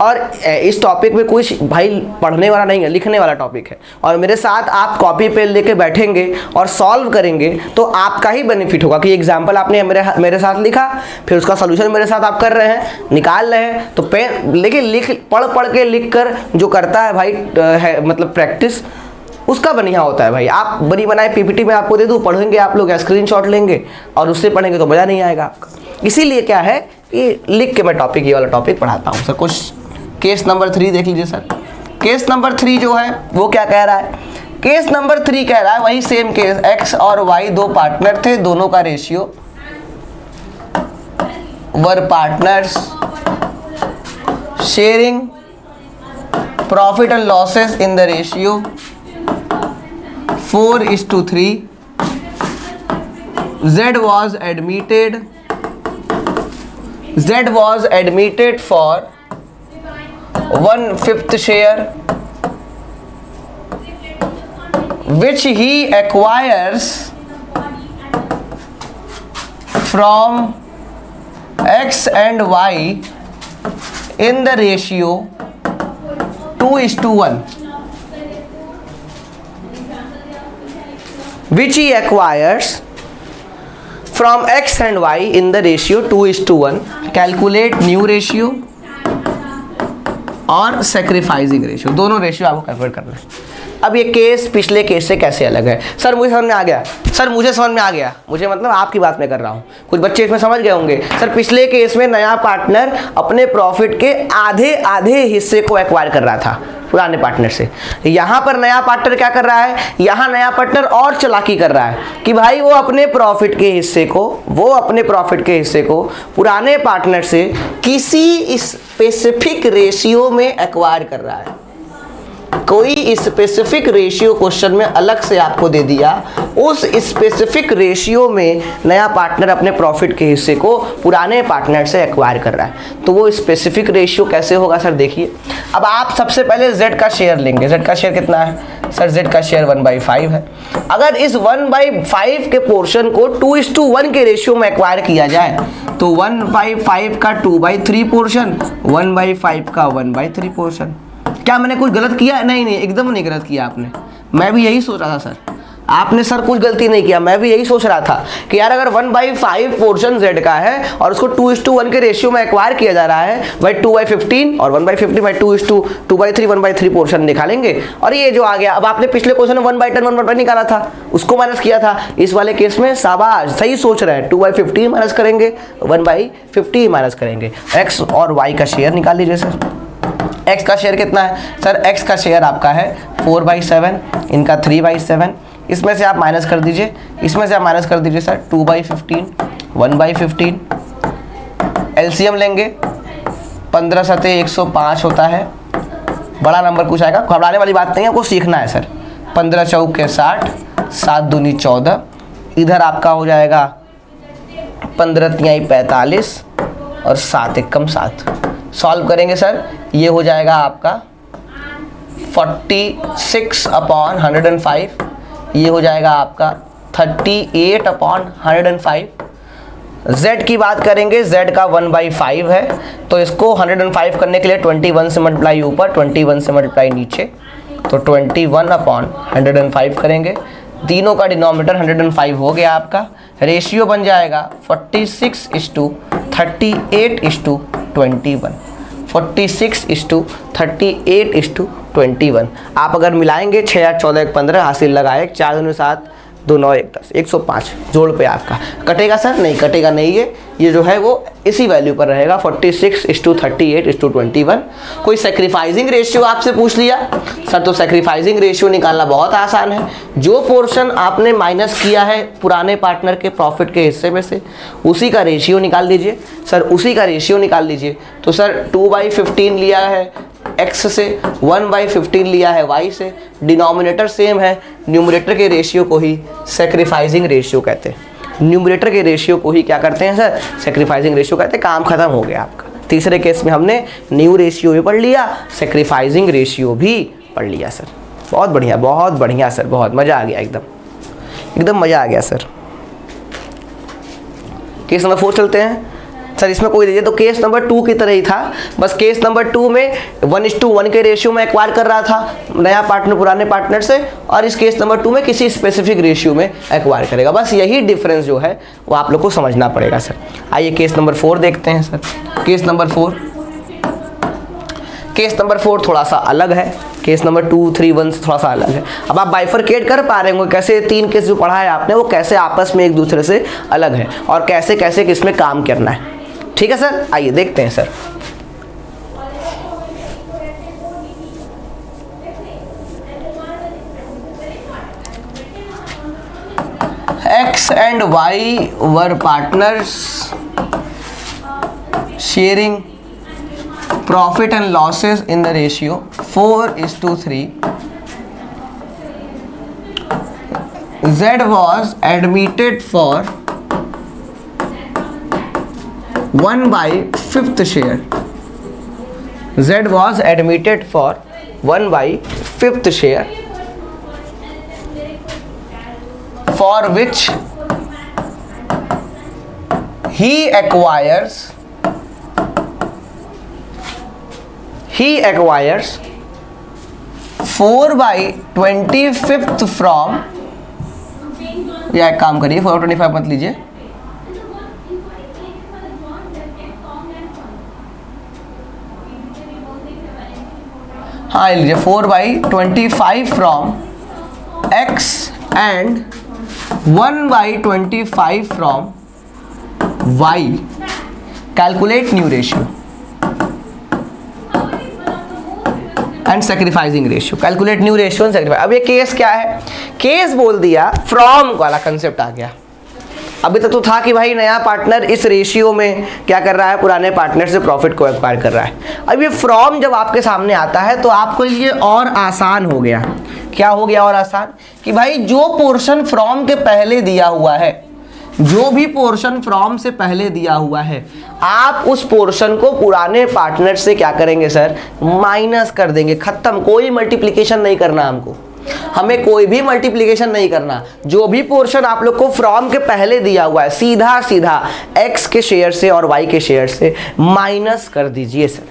और इस टॉपिक में कुछ भाई पढ़ने वाला नहीं है, लिखने वाला टॉपिक है, और मेरे साथ आप कॉपी पेन लेके बैठेंगे और सॉल्व करेंगे तो आपका ही बेनिफिट होगा कि एग्जाम्पल आपने मेरे साथ लिखा, फिर उसका सोल्यूशन मेरे साथ आप कर रहे हैं, निकाल रहे हैं, तो पेन लेके पढ़ के लिख कर जो करता है भाई मतलब प्रैक्टिस, उसका बढ़िया होता है भाई। आप बनी बनाए पीपीटी में आपको दे दूँ, पढ़ेंगे आप लोग, स्क्रीनशॉट लेंगे और उससे पढ़ेंगे तो मज़ा नहीं आएगा आपका। इसीलिए क्या है कि लिख के मैं टॉपिक, ये वाला टॉपिक पढ़ाता हूँ। सर कुछ केस नंबर 3 देख लीजिए सर। केस नंबर 3 जो है वो क्या कह रहा है? केस नंबर 3 कह रहा है वही सेम केस, x और y 2 पार्टनर थे, दोनों का ratio were partners sharing profit and losses in the ratio 4:3. Z was admitted for 1/5 share which he acquires from X and Y in the ratio 2:1. Which he acquires from X and Y in the ratio 2:1. Calculate new ratio और sacrificing ratio, दोनों ratio आपको calculate करना है। अब ये case पिछले case से कैसे अलग है? सर मुझे समझ में आ गया, मुझे मतलब आपकी बात मैं कर रहा हूँ, कुछ बच्चे इसमें समझ गए होंगे। सर पिछले केस में नया पार्टनर अपने प्रॉफिट के आधे हिस्से को एक्वायर कर रहा था पुराने पार्टनर से। यहाँ पर नया पार्टनर क्या कर रहा है? यहाँ नया पार्टनर और चालाकी कर रहा है कि भाई वो अपने प्रॉफिट के हिस्से को पुराने पार्टनर से किसी स्पेसिफिक रेशियो में एक्वायर कर रहा है। कोई स्पेसिफिक रेशियो क्वेश्चन में अलग से आपको दे दिया, उस स्पेसिफिक रेशियो में नया पार्टनर अपने प्रॉफिट के हिस्से को पुराने पार्टनर से एक्वायर कर रहा है। तो वो स्पेसिफिक रेशियो कैसे होगा सर? देखिए, अब आप सबसे पहले Z का शेयर लेंगे। Z का शेयर कितना है सर? Z का शेयर 1/5 है। अगर इस 1/5 के पोर्शन को 2:1 के रेशियो में एक्वायर किया जाए तो 1/5 का 2/3 पोर्शन, 1/5 का 1/3 पोर्शन। क्या मैंने कुछ गलत किया? नहीं, एकदम नहीं गलत किया आपने। मैं भी यही सोच रहा था सर, आपने सर कुछ गलती नहीं किया, मैं भी यही सोच रहा था कि यार अगर 1/5 पोर्शन Z का है और उसको 2:1 के रेशियो में एक्वायर किया जा रहा है, भाई 2/15 और 1/50 भाई 2:3 1/3 पोर्शन निकालेंगे। और ये जो आ गया, अब आपने पिछले क्वेश्चन में 1/10 1/5 निकाला था, उसको माइनस किया था। इस वाले केस में शाबाश, सही सोच रहे हैं, 2/15 माइनस करेंगे, 1/50 माइनस करेंगे। X और Y का शेयर निकाल लीजिए सर। X का शेयर कितना है सर? X का शेयर आपका है 4/7, इनका 3/7। इसमें से आप माइनस कर दीजिए, सर 2/15, 1/15। एलसीएम लेंगे, 15 सते 105 होता है। बड़ा नंबर कुछ आएगा, घबराने वाली बात नहीं है, आपको सीखना है सर। 15 चौके 60, 7 दूनी 14, इधर आपका हो जाएगा 15 तिहाई 45 और 7 एकम 7। सॉल्व करेंगे सर, ये हो जाएगा आपका 46/105, ये हो जाएगा आपका 38/105। Z की बात करेंगे, Z का 1/5 है, तो इसको 105 करने के लिए 21 से मल्टीप्लाई ऊपर, 21 से मल्टीप्लाई नीचे, तो 21/105 करेंगे। तीनों का डिनोमिनेटर 105 हो गया आपका। रेशियो बन जाएगा 46:38:21, 46:38:21। आप अगर मिलाएंगे 6 8 14 1 15 हासिल लगाए, 4 दूनी 7 2 9 1 10 105 जोड़ पे आपका कटेगा सर, नहीं कटेगा नहीं, ये जो है वो इसी वैल्यू पर रहेगा 46:38:21। कोई सेक्रीफाइसिंग रेशियो आपसे पूछ लिया सर, तो सेक्रीफाइसिंग रेशियो निकालना बहुत आसान है। जो पोर्शन आपने माइनस किया है पुराने पार्टनर के प्रॉफिट के हिस्से में से, उसी का रेशियो निकाल लीजिए सर, उसी का रेशियो निकाल लीजिए। तो सर 2/15 लिया है x से, 1/15 लिया है y से, डिनोमिनेटर सेम है, न्यूमरेटर के रेशियो को ही सेक्रीफाइसिंग रेशियो कहते हैं। न्यूमरेटर के रेशियो को ही क्या करते हैं सर, सेक्रीफाइसिंग रेशियो कहते हैं। काम खत्म हो गया आपका। तीसरे केस में हमने न्यू रेशियो भी पढ़ लिया, सेक्रीफाइसिंग रेशियो भी पढ़ लिया सर। बहुत बढ़िया सर, बहुत मज़ा आ गया, एकदम मज़ा आ गया सर। केस नंबर 4 चलते हैं सर। इसमें कोई दीजिए तो केस नंबर 2 की तरह ही था, बस केस नंबर 2 में 1:1 के रेशियो में एक्वायर कर रहा था नया पार्टनर पुराने पार्टनर से, और इस केस नंबर 2 में किसी स्पेसिफिक रेशियो में एक्वायर करेगा। बस यही डिफरेंस जो है वो आप लोग को समझना पड़ेगा सर। आइए केस नंबर 4 देखते हैं सर। केस नंबर 4 थोड़ा सा अलग है, केस नंबर 2, 3, 1 से थोड़ा सा अलग है। अब आप बाइफरकेट कर पा रहे होंगे कैसे 3 केस जो पढ़ा है आपने वो कैसे आपस में एक दूसरे से अलग है और कैसे कैसे किसमें काम करना है। ठीक है सर, आइए देखते हैं sir. X and Y were partners sharing profit and losses in the ratio 4:3. Z was admitted for 1/5 share. Z was admitted for 1/5 share, for which he acquires 4/25 from, या एक काम करिए 4/25 मत लीजिए, हाँ लीजिए 4/25 from x and 1/25 from y। Calculate new ratio and sacrificing ratio. Calculate new ratio and sacrifice. अब ये केस क्या है, केस बोल दिया, फ्रॉम वाला कंसेप्ट आ गया। अभी तक तो था कि भाई नया पार्टनर इस रेशियो में क्या कर रहा है, पुराने पार्टनर से प्रॉफिट को एक्वायर कर रहा है। अब ये फ्रॉम जब आपके सामने आता है तो आपको ये और आसान हो गया। क्या हो गया और आसान, कि भाई जो पोर्शन फ्रॉम के पहले दिया हुआ है, जो भी पोर्शन फ्रॉम से पहले दिया हुआ है, आप उस पोर्शन को पुराने पार्टनर से क्या करेंगे सर, माइनस कर देंगे। खत्म, कोई मल्टीप्लिकेशन नहीं करना हमको, हमें कोई भी मल्टीप्लिकेशन नहीं करना। जो भी पोर्शन आप लोग को फ्रॉम के पहले दिया हुआ है सीधा सीधा x के शेयर से और y के शेयर से माइनस कर दीजिए सर।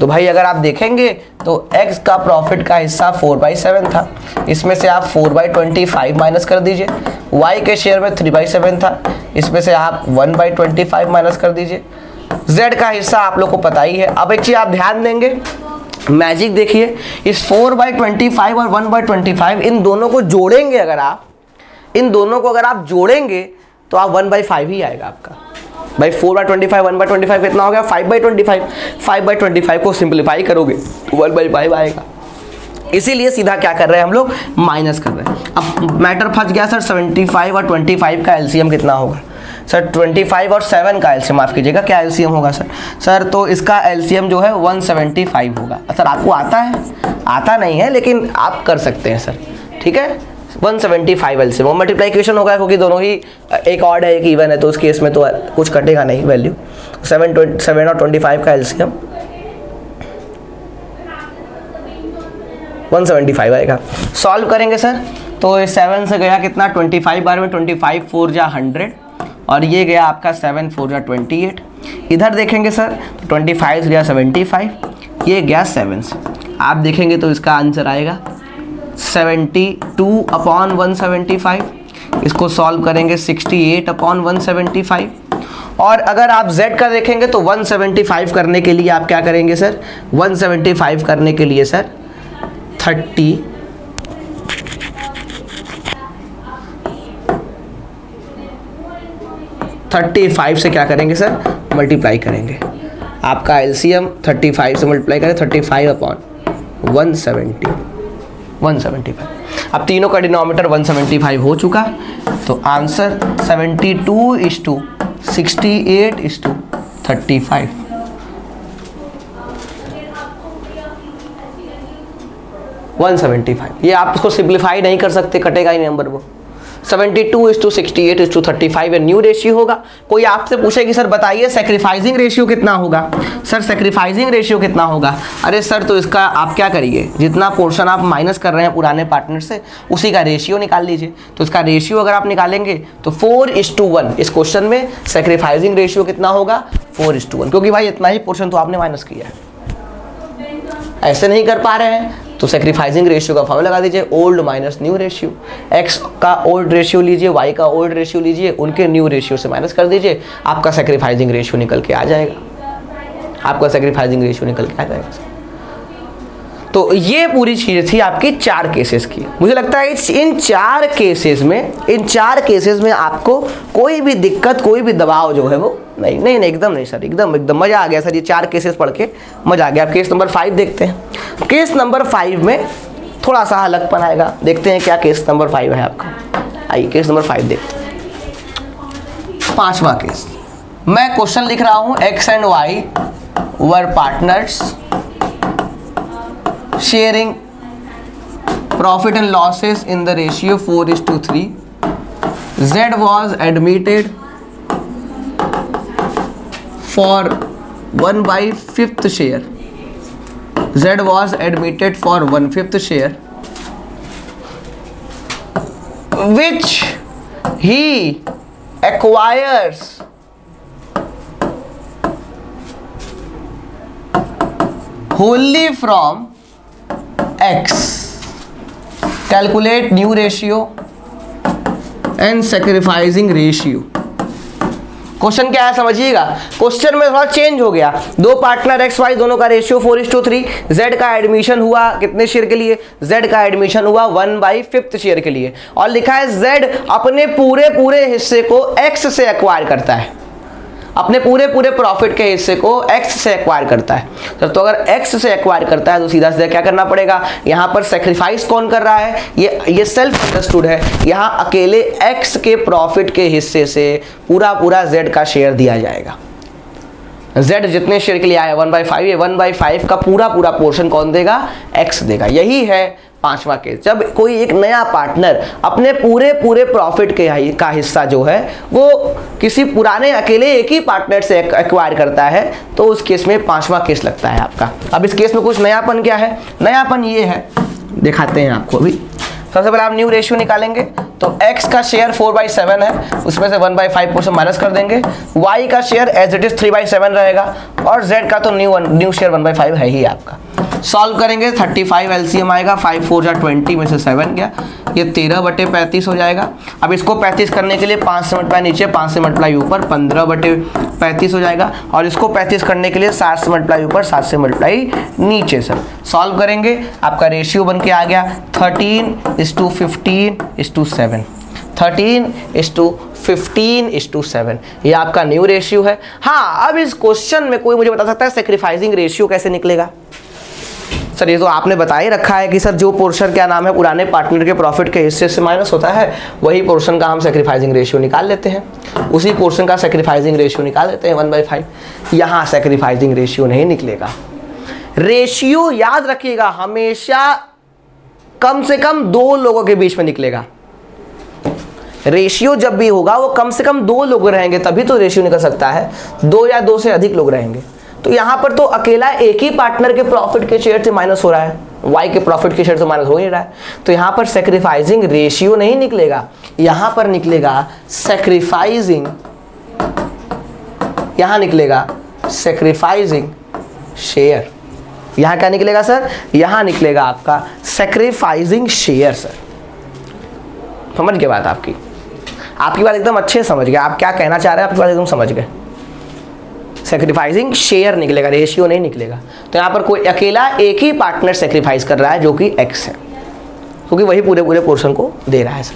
तो भाई अगर आप देखेंगे तो x का प्रॉफिट का हिस्सा 4/7 था, इसमें से आप 4/25 माइनस कर दीजिए। y के शेयर में 3/7 था, इसमें से आप 1/25 माइनस कर दीजिए। z का हिस्सा आप लोग को पता ही है। अब एक चीज़ आप ध्यान देंगे, मैजिक देखिए, इस 4/25 और 1/25 इन दोनों को जोड़ेंगे, अगर आप इन दोनों को अगर आप जोड़ेंगे तो आप 1/5 ही आएगा आपका। भाई 4/25 1/25 कितना हो गया, 5/25। 5/25 को सिंप्लीफाई करोगे 1/5 आएगा। इसीलिए सीधा क्या कर रहे हैं हम लोग, माइनस कर रहे हैं। अब मैटर फंस गया सर, 75 और 25 का एलसीएम कितना होगा सर, 25 और 7 का एलसीएम, माफ़ कीजिएगा क्या एलसीएम होगा सर तो इसका एलसीएम जो है 175 होगा। सर आपको आता है, आता नहीं है लेकिन आप कर सकते हैं सर, ठीक है। 175 एलसीएम, वो मल्टीप्लिकेशन होगा क्योंकि दोनों ही एक ऑड है एक इवन है, तो उस केस में तो कुछ कटेगा नहीं वैल्यू। 7 और 25 का एलसीएम 175 आएगा। सॉल्व करेंगे सर तो 7 से गया कितना, 25 बार में 25 4 जा 100 और ये गया आपका 7 4 जा 28। इधर देखेंगे सर तो 25 गया 75, ये गया 7 से। आप देखेंगे तो इसका आंसर आएगा 72/175। इसको सॉल्व करेंगे 68/175। और अगर आप z का देखेंगे तो 175 करने के लिए आप क्या करेंगे सर, 175 करने के लिए सर 30 35 से क्या करेंगे सर, मल्टीप्लाई करेंगे। आपका एलसीएम 35 से मल्टीप्लाई करें, 35/175। अब तीनों का डिनोमिनेटर 175 हो चुका, तो आंसर 72:68:35। 175, ये आप उसको सिंप्लीफाई नहीं कर सकते, कटेगा ही नंबर वो। 72:68:35 न्यू रेशियो होगा। कोई आपसे पूछे कि सर बताइए सेक्रीफाइसिंग रेशियो कितना होगा, सर सेक्रीफाइसिंग रेशियो कितना होगा। अरे सर तो इसका आप क्या करिए, जितना पोर्शन आप माइनस कर रहे हैं पुराने पार्टनर से उसी का रेशियो निकाल लीजिए। तो इसका रेशियो अगर आप निकालेंगे तो 4:1। इस क्वेश्चन में सेक्रीफाइसिंग रेशियो कितना होगा, 4:1, क्योंकि भाई इतना ही पोर्शन तो आपने माइनस किया है। ऐसे नहीं कर पा रहे हैं तो सेक्रीफाइसिंग रेशियो का फॉर्मूला लगा दीजिए, old minus new ratio. X का ओल्ड रेशियो लीजिए, वाई का ओल्ड रेशियो लीजिए, उनके न्यू रेशियो से माइनस कर दीजिए, आपका सेक्रीफाइसिंग रेशियो निकल के आ जाएगा। आपका सेक्रीफाइसिंग रेशियो निकल के आ जाएगा। तो ये पूरी चीज़ थी आपकी 4 केसेस की। मुझे लगता है इन 4 केसेस में आपको कोई भी दिक्कत, कोई भी दबाव जो है वो नहीं एकदम नहीं सर, एकदम मज़ा आ गया सर। ये 4 केसेस पढ़ के मज़ा आ गया। अब केस नंबर 5 देखते हैं। केस नंबर 5 में थोड़ा सा अलगपन आएगा, देखते हैं क्या केस नंबर 5 है आपका। आइए केस नंबर 5 देखते हैं। 5वां केस, मैं क्वेश्चन लिख रहा हूँ, x and why were partners sharing profit and losses in the ratio 4:3. Z was admitted for 1/5 share. Z was admitted for 1/5 share, which he acquires wholly from X. Calculate new ratio and sacrificing ratio. Question क्या है समझिएगा। Question में थोड़ा change हो गया। दो partner x Y, दोनों का रेशियो 4:3। जेड का एडमिशन हुआ कितने शेयर के लिए, जेड का एडमिशन हुआ 1/5 शेयर के लिए, और लिखा है जेड अपने पूरे हिस्से को एक्स से एक्वायर करता है, अपने पूरे प्रॉफिट के हिस्से को एक्स से एक्वायर करता है। तो अगर एक्स से एक्वायर करता है तो सीधा सीधा क्या करना पड़ेगा, यहाँ पर सेक्रीफाइस कौन कर रहा है, ये सेल्फ अंडरस्टूड है। यहाँ अकेले एक्स के प्रॉफिट के हिस्से से पूरा जेड का शेयर दिया जाएगा। जेड जितने शेयर के लिए आया 1/5, ये 1/5 का पूरा पोर्शन कौन देगा, एक्स देगा। यही है 5वां केस। जब कोई एक नया पार्टनर अपने पूरे प्रॉफिट का हिस्सा जो है वो किसी पुराने अकेले एक ही पार्टनर से एक्वायर करता है, तो उस केस में 5वां केस लगता है आपका। अब इस केस में कुछ नयापन क्या है, नयापन ये है, दिखाते हैं आपको। अभी सबसे पहले आप न्यू रेशियो निकालेंगे, तो x का शेयर 4/7 है, उसमें से 1/5% माइनस कर देंगे। y का शेयर एज इट इज 3/7 रहेगा, और z का तो न्यू शेयर 1/5 है ही आपका। सॉल्व करेंगे, 35 एलसीएम आएगा, 5 4 जा 20 में से 7 गया, ये 13/35 हो जाएगा। अब इसको 35 करने के लिए 5 से मल्टीप्लाई नीचे, 5 से मल्टीप्लाई ऊपर, 15/35 हो जाएगा। और इसको 35 करने के लिए 7 से मल्टीप्लाई ऊपर, 7 से मल्टीप्लाई नीचे। सर सॉल्व करेंगे, आपका रेशियो बन के आ गया 13:15:7। 13:15:7 ये आपका न्यू रेशियो है। हाँ, अब इस क्वेश्चन में कोई मुझे बता सकता है सेक्रीफाइसिंग रेशियो कैसे निकलेगा। सर ये तो आपने बता ही रखा है कि सर जो पोर्शन क्या नाम है पुराने पार्टनर के प्रॉफिट के हिस्से से माइनस होता है, वही पोर्शन का हम सेक्रीफाइसिंग रेशियो निकाल लेते हैं, उसी पोर्शन का सेक्रीफाइसिंग रेशियो निकाल लेते हैं 1/5। यहाँ सेक्रीफाइसिंग रेशियो नहीं निकलेगा। रेशियो याद रखिएगा हमेशा कम से कम 2 लोगों के बीच में निकलेगा। रेशियो जब भी होगा वो कम से कम 2 लोग रहेंगे तभी तो रेशियो निकल सकता है, 2 या 2 से अधिक लोग रहेंगे। तो यहाँ पर तो अकेला एक ही पार्टनर के प्रॉफिट के शेयर से माइनस हो रहा है, वाई के प्रॉफिट के शेयर से माइनस हो ही रहा है, तो यहाँ पर सेक्रीफाइसिंग रेशियो नहीं निकलेगा, यहाँ पर निकलेगा सेक्रीफाइसिंग, यहाँ निकलेगा सेक्रीफाइसिंग शेयर। यहाँ क्या निकलेगा सर, यहाँ निकलेगा आपका सेक्रीफाइसिंग शेयर। सर समझ गए बात, आपकी बात एकदम अच्छे समझ गए, आप क्या कहना चाह रहे हैं आपकी बात एकदम समझ गए। सेक्रीफाइसिंग शेयर निकलेगा, रेशियो नहीं निकलेगा। तो यहाँ पर कोई अकेला एक ही पार्टनर सेक्रीफाइस कर रहा है जो कि एक्स है, क्योंकि वही पूरे पोर्शन को दे रहा है। सर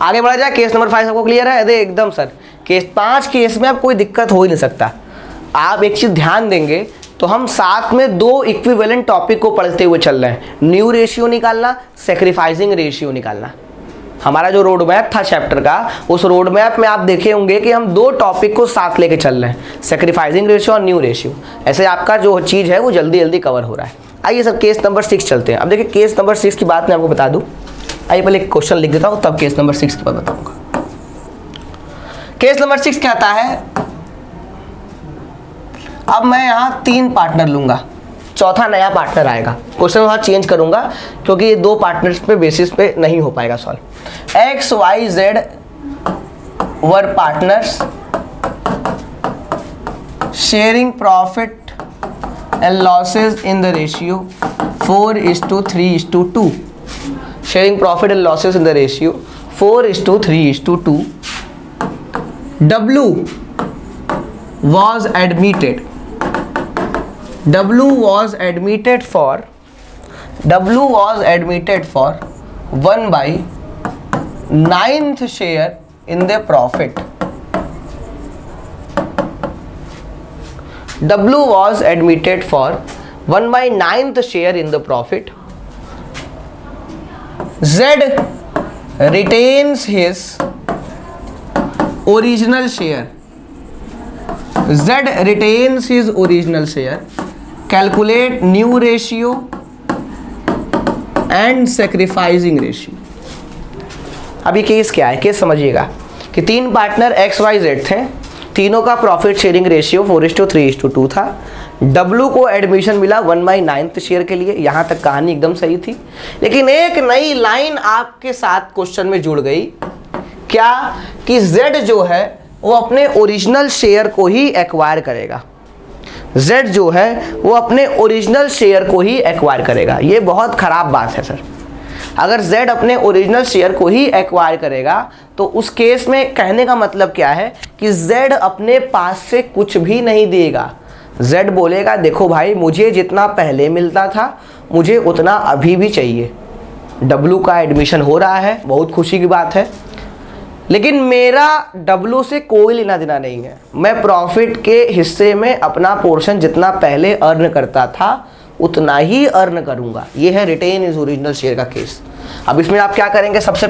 आगे बढ़ा जाए, केस नंबर 5 सबको क्लियर है, एकदम सर केस 5 केस में अब कोई दिक्कत हो ही नहीं सकता। आप एक चीज़ ध्यान देंगे तो हम साथ में 2 इक्विवेलेंट टॉपिक को पढ़ते हुए चल रहे हैं, न्यू रेशियो निकालना, सैक्रिफाइसिंग रेशियो निकालना। हमारा जो रोड मैप था चैप्टर का, उस रोड मैप में आप देखे होंगे कि हम 2 टॉपिक को साथ लेके चल रहे हैं, सैक्रिफाइसिंग रेशियो और न्यू रेशियो। ऐसे आपका जो चीज़ है वो जल्दी जल्दी कवर हो रहा है। आइए सर केस नंबर 6 चलते हैं। अब देखिए केस नंबर 6 की बात मैं आपको बता दूं। आइए पहले एक क्वेश्चन लिख देता हूं, तब केस नंबर 6 की बात बताऊंगा। केस नंबर 6 कहता है, अब मैं यहां 3 पार्टनर लूंगा, चौथा नया पार्टनर आएगा। क्वेश्चन वहां चेंज करूंगा क्योंकि ये 2 पार्टनर्स पे बेसिस पे नहीं हो पाएगा solve. X Y Z were partners sharing profit and losses in the ratio 4:3:2. Sharing profit and losses in the ratio 4:3:2. W was admitted. W was admitted for 1/9th share in the profit. W was admitted for 1/9th share in the profit. Z retains his original share. Z retains his original share. Calculate new ratio and sacrificing ratio. अभी case क्या है, case समझिएगा कि 3 partner x Y Z थे, तीनों का profit sharing ratio 4:3:2 था। W को एडमिशन मिला 1/9th शेयर के लिए। यहाँ तक कहानी एकदम सही थी, लेकिन एक नई लाइन आपके साथ क्वेश्चन में जुड़ गई। क्या कि Z जो है वो अपने ओरिजिनल शेयर को ही एक्वायर करेगा। Z जो है वो अपने ओरिजिनल शेयर को ही एक्वायर करेगा। ये बहुत ख़राब बात है सर। अगर Z अपने ओरिजिनल शेयर को ही एक्वायर करेगा तो उस केस में कहने का मतलब क्या है कि Z अपने पास से कुछ भी नहीं देगा। Z बोलेगा देखो भाई, मुझे जितना पहले मिलता था मुझे उतना अभी भी चाहिए। W का एडमिशन हो रहा है, बहुत खुशी की बात है, लेकिन मेरा W से कोई लेना देना नहीं है। मैं प्रॉफिट के हिस्से में अपना पोर्शन जितना पहले अर्न करता था उतना ही अर्न करूंगा। ये है रिटेन इज ओरिजिनल शेयर का केस। अब इसमें आप क्या करेंगे, सबसे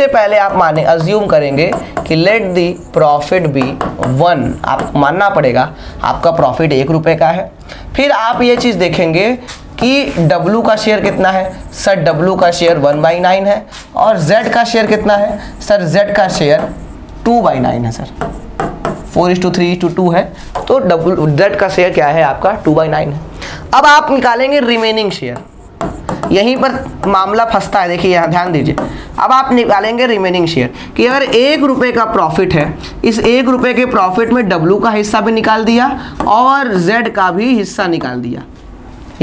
पहले आप माने अज्यूम करेंगे कि लेट दी प्रॉफिट बी 1। आपको मानना पड़ेगा आपका प्रॉफिट 1 रुपये का है। फिर आप ये चीज़ देखेंगे कि W का शेयर कितना है। सर W का शेयर 1/9 है। और Z का शेयर कितना है। सर Z का शेयर 2/9 है। सर 4:3:2 है, तो Z का शेयर क्या है आपका 2/9 है। अब आप निकालेंगे रिमेनिंग शेयर। यहीं पर मामला फंसता है, देखिए यहाँ ध्यान दीजिए। अब आप निकालेंगे रिमेनिंग शेयर कि अगर 1 रुपये का प्रॉफिट है, इस 1 रुपये के प्रॉफिट में W का हिस्सा भी निकाल दिया और Z का भी हिस्सा निकाल दिया।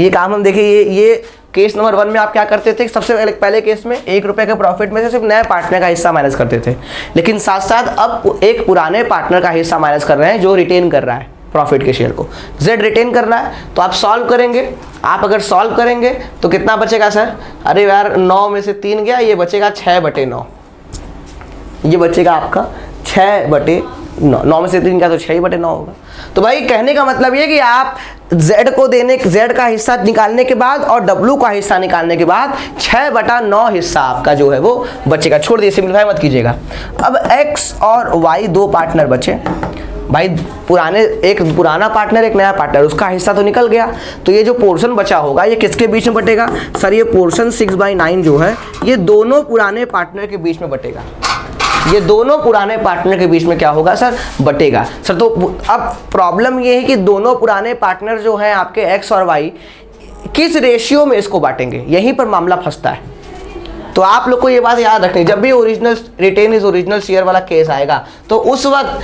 ये काम हम देखिए, ये केस नंबर 1 में आप क्या करते थे, सबसे पहले केस में 1 रुपये के प्रॉफिट में से सिर्फ नए पार्टनर का हिस्सा माइनस करते थे, लेकिन साथ साथ अब एक पुराने पार्टनर का हिस्सा माइनस कर रहे हैं जो रिटेन कर रहा है प्रॉफिट के शेयर को। Z रिटेन करना है तो आप सॉल्व करेंगे। आप अगर सॉल्व करेंगे तो कितना बचेगा सर। अरे यार 9 में से 3 गया, ये बचेगा 6/9। ये बचेगा आपका 6/9। 9 में से 3 गया तो 6/9 होगा। तो भाई कहने का मतलब ये कि आप Z को देने, Z का हिस्सा निकालने के बाद और W का हिस्सा निकालने के बाद 6/9 हिस्सा आपका जो है वो बचेगा। छोड़ दिए, सिंप्लीफाई मत कीजिएगा। अब X और Y 2 पार्टनर बचे। भाई एक पुराना पार्टनर एक नया पार्टनर, उसका हिस्सा तो निकल गया, तो ये जो पोर्शन बचा होगा ये किसके बीच में बटेगा। सर ये पोर्शन 6/9 जो है ये दोनों पुराने पार्टनर के बीच में बटेगा। ये दोनों पुराने पार्टनर के बीच में क्या होगा सर, बटेगा। सर तो अब प्रॉब्लम ये है कि दोनों पुराने पार्टनर जो हैं आपके X और Y किस रेशियो में इसको बांटेंगे, यहीं पर मामला फंसता है। तो आप लोग को ये बात याद रखनी, जब भी original retain is original share वाला केस आएगा तो उस वक्त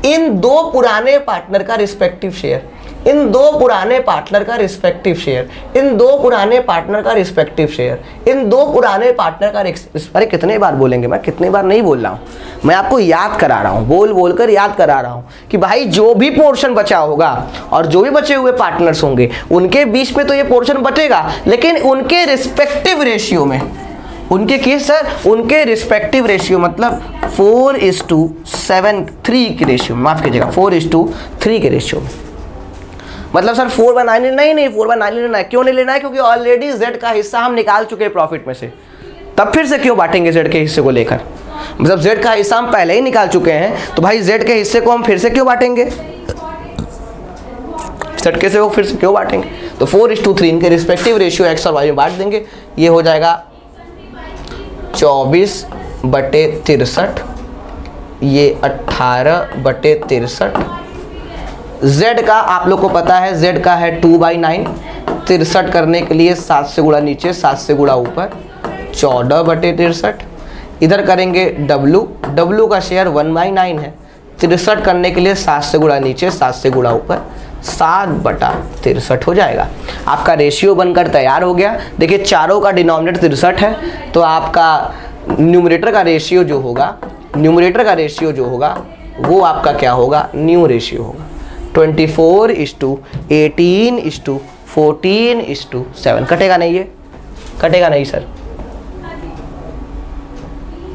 इन 2 पुराने पार्टनर का रिस्पेक्टिव शेयर, इन 2 पुराने पार्टनर का रिस्पेक्टिव शेयर, इन 2 पुराने पार्टनर का रिस्पेक्टिव शेयर, इन 2 पुराने पार्टनर का अरे कितने बार बोलेंगे, मैं कितने बार नहीं बोल रहा हूँ, मैं आपको याद करा रहा हूँ, बोल कर याद करा रहा हूँ कि भाई जो भी पोर्शन बचा होगा और जो भी बचे हुए पार्टनर्स होंगे उनके बीच में तो ये पोर्शन बटेगा, लेकिन उनके रिस्पेक्टिव रेशियो में, उनके केस सर उनके रिस्पेक्टिव रेशियो मतलब 4:7 की रेशियो, माफ कीजिएगा 4:3 के रेशियो में। मतलब सर 4/9 नहीं 4/9 लेना है। क्यों नहीं लेना है? क्योंकि ऑलरेडी जेड का हिस्सा हम निकाल चुके हैं प्रॉफिट में से, तब फिर से क्यों बांटेंगे जेड के हिस्से को लेकर? मतलब जेड का हिस्सा हम पहले ही निकाल चुके हैं, तो भाई जेड के हिस्से को हम फिर से क्यों बांटेंगे? जेड के हिस्से को फिर से क्यों बांटेंगे? तो 4:3 इनके रिस्पेक्टिव रेशियो एक्स और वाई में बांट देंगे। ये हो जाएगा 24/63, ये 18/63। z का आप लोग को पता है, z का है 2/9, 63 करने के लिए 7 से गुणा नीचे 7 से गुणा ऊपर, 14/63। इधर करेंगे w का शेयर 1/9 है, 63 करने के लिए 7 से गुणा नीचे 7 से गुणा ऊपर, 7/63 हो जाएगा। आपका रेशियो बनकर तैयार हो गया। देखिए चारों का डिनोमिनेटर 63 है, तो आपका न्यूमरेटर का रेशियो जो होगा वो आपका क्या होगा? न्यू रेशियो होगा। 24:18:14:7। कटेगा नहीं? ये कटेगा नहीं सर,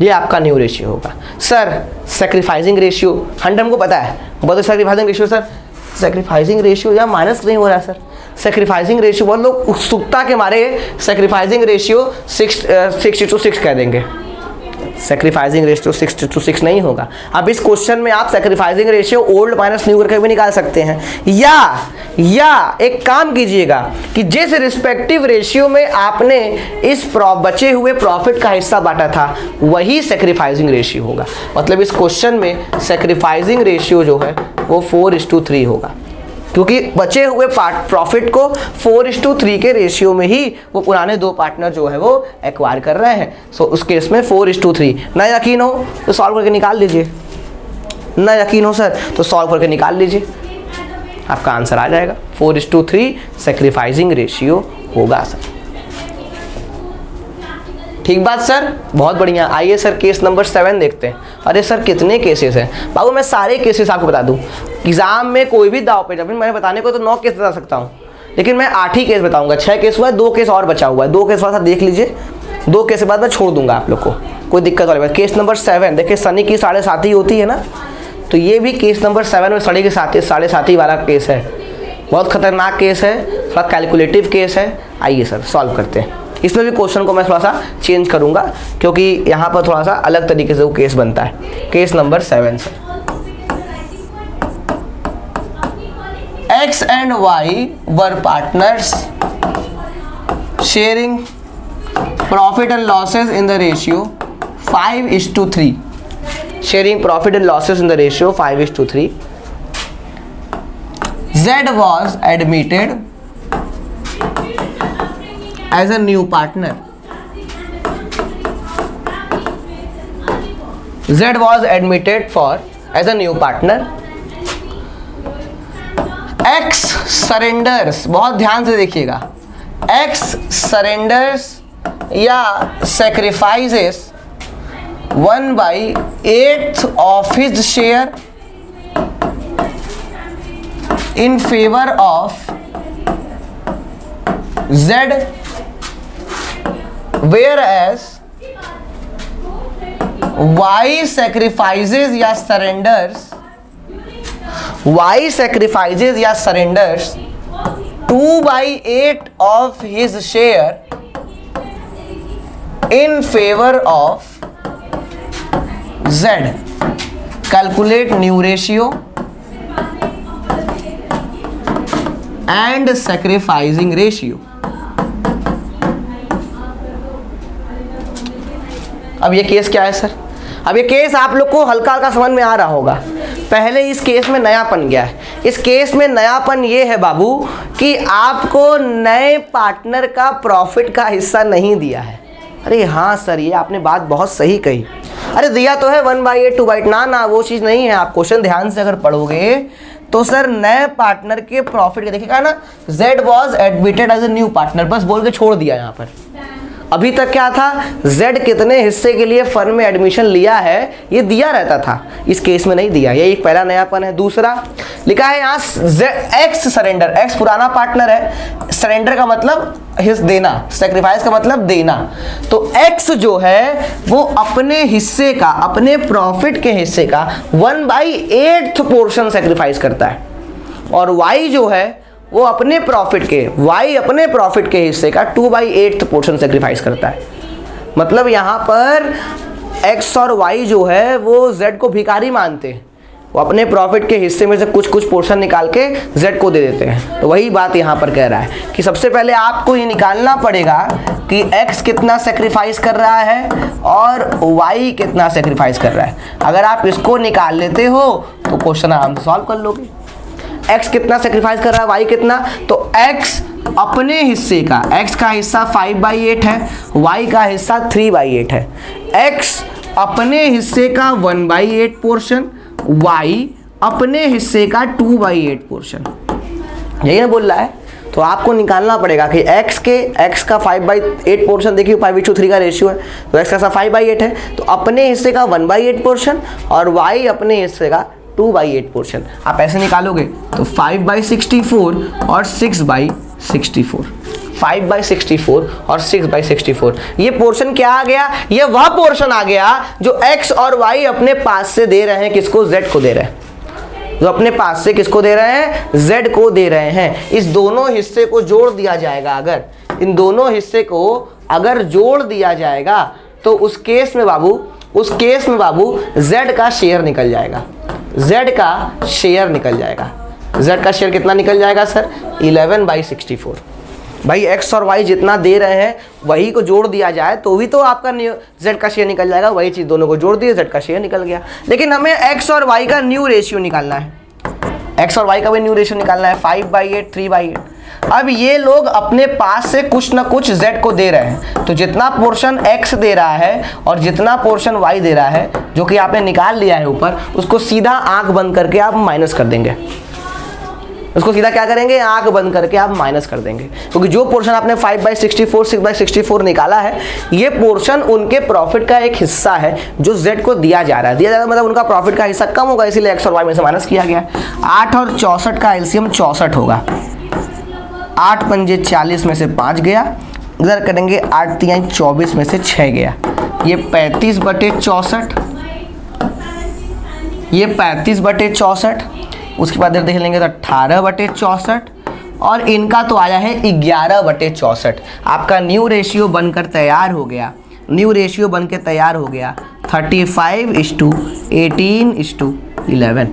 ये आपका न्यू रेशियो होगा। सर सैक्रिफाइसिंग रेशियो 100 हमको पता है, बहुत sacrificing ratio sir, sacrificing ratio या माइनस नहीं हो रहा है सर। सैक्रिफाइसिंग रेशियो बहुत लोग उत्सुकता के मारे सैक्रिफाइसिंग रेशियो 6:6 कह देंगे। सैक्रिफाइसिंग रेशियो 6:6 नहीं होगा। अब इस क्वेश्चन में आप sacrificing ratio old minus new करके भी निकाल सकते हैं, या एक काम कीजिएगा कि जिस रिस्पेक्टिव रेशियो में आपने इस बचे हुए प्रॉफिट का हिस्सा बांटा था वही सैक्रिफाइसिंग रेशियो होगा। मतलब इस क्वेश्चन में सैक्रिफाइसिंग रेशियो जो है वो 4:3 होगा, क्योंकि बचे हुए प्रॉफिट को 4:3 के रेशियो में ही वो पुराने दो पार्टनर जो है वो एक्वायर कर रहे हैं। सो उस केस में 4:3। ना यकीन हो तो सॉल्व करके निकाल लीजिए, ना यकीन हो सर तो सॉल्व करके निकाल लीजिए, आपका आंसर आ जाएगा। 4:3 सैक्रिफाइसिंग रेशियो होगा सर। ठीक बात सर, बहुत बढ़िया। आइए सर केस नंबर 7 देखते हैं। अरे सर कितने केसेस हैं बाबू? मैं सारे केसेस आपको बता दूं। एग्जाम में कोई भी दाव पे, जब मैंने बताने को तो 9 केस बता सकता हूं, लेकिन मैं 8 ही केस बताऊंगा। 6 केस हुआ है, 2 केस और बचा हुआ है। 2 केस वाला देख लीजिए, 2 केस के बाद मैं छोड़ दूंगा आप लोग को, कोई दिक्कत वाली बात। केस नंबर 7 देखिए, शनि की 7.5 होती है ना, तो ये भी केस नंबर 7 में शनि की 7.5 वाला केस है। बहुत खतरनाक केस है, थोड़ा कैलकुलेटिव केस है। आइए सर सॉल्व करते हैं। इसमें भी क्वेश्चन को मैं थोड़ा सा चेंज करूंगा, क्योंकि यहाँ पर थोड़ा सा अलग तरीके से वो केस बनता है। Case number 7 sir, X and Y were partners sharing profit and losses in the ratio 5:3. Sharing profit and losses in the ratio 5:3. Z was admitted as a new partner. Z was admitted as a new partner. X surrenders, बहुत ध्यान से देखिएगा, X surrenders या sacrifices 1/8 of his share in favor of Z, whereas Y sacrifices या surrenders 2/8 of his share in favor of Z. Calculate new ratio and sacrificing ratio. अब ये case क्या है सर? अब ये केस आप लोग को हल्का हल्का समझ में आ रहा होगा। पहले इस केस में नयापन गया है। इस केस में नयापन ये है बाबू कि आपको नए पार्टनर का प्रॉफिट का हिस्सा नहीं दिया है। अरे हाँ सर, ये आपने बात बहुत सही कही। अरे दिया तो है 1/8 2/8, ना वो चीज़ नहीं है। आप क्वेश्चन ध्यान से अगर पढ़ोगे तो सर नए पार्टनर के प्रॉफिट का देखिएगा ना, Z was admitted as a new partner, बस बोल के छोड़ दिया यहाँ पर। अभी तक क्या था, Z कितने हिस्से के लिए फर्म में एडमिशन लिया है ये दिया रहता था, इस केस में नहीं दिया, ये एक पहला नयापन है। दूसरा लिखा है यहाँ X सरेंडर, X पुराना पार्टनर है, सरेंडर का मतलब हिस्सा देना, सेक्रीफाइस का मतलब देना, तो X जो है वो अपने हिस्से का, अपने प्रॉफिट के हिस्से का 1/8 पोर्शन सेक्रीफाइस करता है, और Y जो है वो अपने प्रॉफिट के हिस्से का 2/8 पोर्शन सेक्रीफाइस करता है। मतलब यहाँ पर X और Y जो है वो Z को भिखारी मानते हैं, वो अपने प्रॉफिट के हिस्से में से कुछ पोर्शन निकाल के Z को दे देते हैं। तो वही बात यहाँ पर कह रहा है कि सबसे पहले आपको ये निकालना पड़ेगा कि X कितना सेक्रीफाइस कर रहा है और Y कितना सेक्रीफाइस कर रहा है। अगर आप इसको निकाल लेते हो तो क्वेश्चन आराम से सॉल्व कर लोगे। X कितना सेक्रीफाइस कर रहा है, Y कितना, तो X अपने हिस्से का, X का हिस्सा 5/8 है, Y का हिस्सा 3/8 है। X अपने हिस्से का 1/8 पोर्शन, Y अपने हिस्से का 2/8 पोर्शन, यही ना बोल रहा है। तो आपको निकालना पड़ेगा कि X का 5/8 पोर्शन, देखिए 5:3 का रेशियो है, तो X का 5/8 है, तो अपने हिस्से का 1/8 पोर्शन और Y अपने हिस्से का 2/8 पोर्शन। आप ऐसे निकालोगे तो 5/64 और 6/64, 5/64 और 6/64, ये पोर्शन क्या आ गया, ये वह पोर्शन आ गया जो X और Y अपने पास से दे रहे हैं, किसको, Z को दे रहे हैं, जो अपने पास से किसको दे रहे हैं, Z को दे रहे हैं। इस दोनों हिस्से को जोड़ दिया जाएगा, अगर इन दोनों हिस्से को अगर जोड़ दिया जाएगा तो उस केस में बाबू Z का शेयर निकल जाएगा, Z का शेयर निकल जाएगा। Z का शेयर कितना निकल जाएगा सर, 11/64। भाई X और Y जितना दे रहे हैं वही को जोड़ दिया जाए तो भी तो आपका Z का शेयर निकल जाएगा, वही चीज़ दोनों को जोड़ दिए, Z का शेयर निकल गया। लेकिन हमें X और Y का न्यू रेशियो निकालना है, X और Y का भी न्यू रेशियो निकालना है, 5/8 3/8। अब ये लोग अपने पास से कुछ ना कुछ Z को दे रहे हैं, तो जितना पोर्शन X दे रहा है और जितना पोर्शन Y दे रहा है, जो कि आपने निकाल लिया है ऊपर, उसको सीधा आंख बंद करके आप माइनस कर देंगे, उसको सीधा क्या करेंगे, आंख बंद करके आप माइनस कर देंगे, क्योंकि जो पोर्शन आपने 5/64 6/64 निकाला है, ये पोर्शन उनके प्रॉफिट का एक हिस्सा है जो Z को दिया जा रहा है, मतलब उनका प्रॉफिट का हिस्सा कम होगा, इसीलिए X और Y में से माइनस किया गया। 8 और 64 का एलसीएम 64 होगा, 8 पंजे 40 में से 5 गया, इधर करेंगे 8 तिहाई 24 में से 6 गया, ये 35/64, ये 35/64, उसके बाद इधर देख लेंगे तो 18/64, और इनका तो आया है 11/64। आपका न्यू रेशियो बनकर तैयार हो गया, 35:18:11,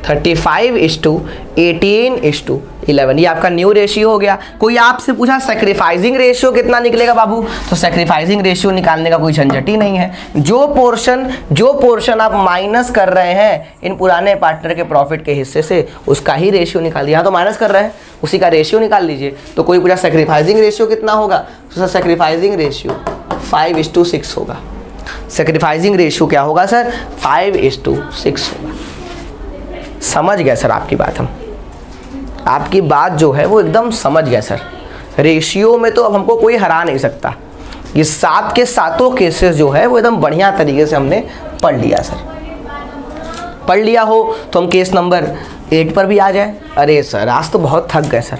35:18:11, ये आपका न्यू रेशियो हो गया। कोई आपसे पूछा सैक्रिफाइसिंग रेशियो कितना निकलेगा बाबू, तो सैक्रिफाइसिंग रेशियो निकालने का कोई झंझट ही नहीं है। जो पोर्शन आप माइनस कर रहे हैं इन पुराने पार्टनर के प्रॉफिट के हिस्से से, उसका ही रेशियो निकाल, यहाँ तो माइनस कर रहे हैं, उसी का रेशियो निकाल लीजिए। तो कोई पूछा सैक्रिफाइसिंग रेशियो कितना होगा, तो सैक्रिफाइसिंग रेशियो 5:6 होगा। सैक्रिफाइसिंग रेशियो क्या होगा सर, 5:6 होगा। समझ गए सर आपकी बात, हम आपकी बात जो है वो एकदम समझ गए सर। रेशियो में तो अब हमको कोई हरा नहीं सकता, ये 7 के 7 केसेस जो है वो एकदम बढ़िया तरीके से हमने पढ़ लिया सर। पढ़ लिया हो तो हम केस नंबर 8 पर भी आ जाए। अरे सर आज तो बहुत थक गए सर,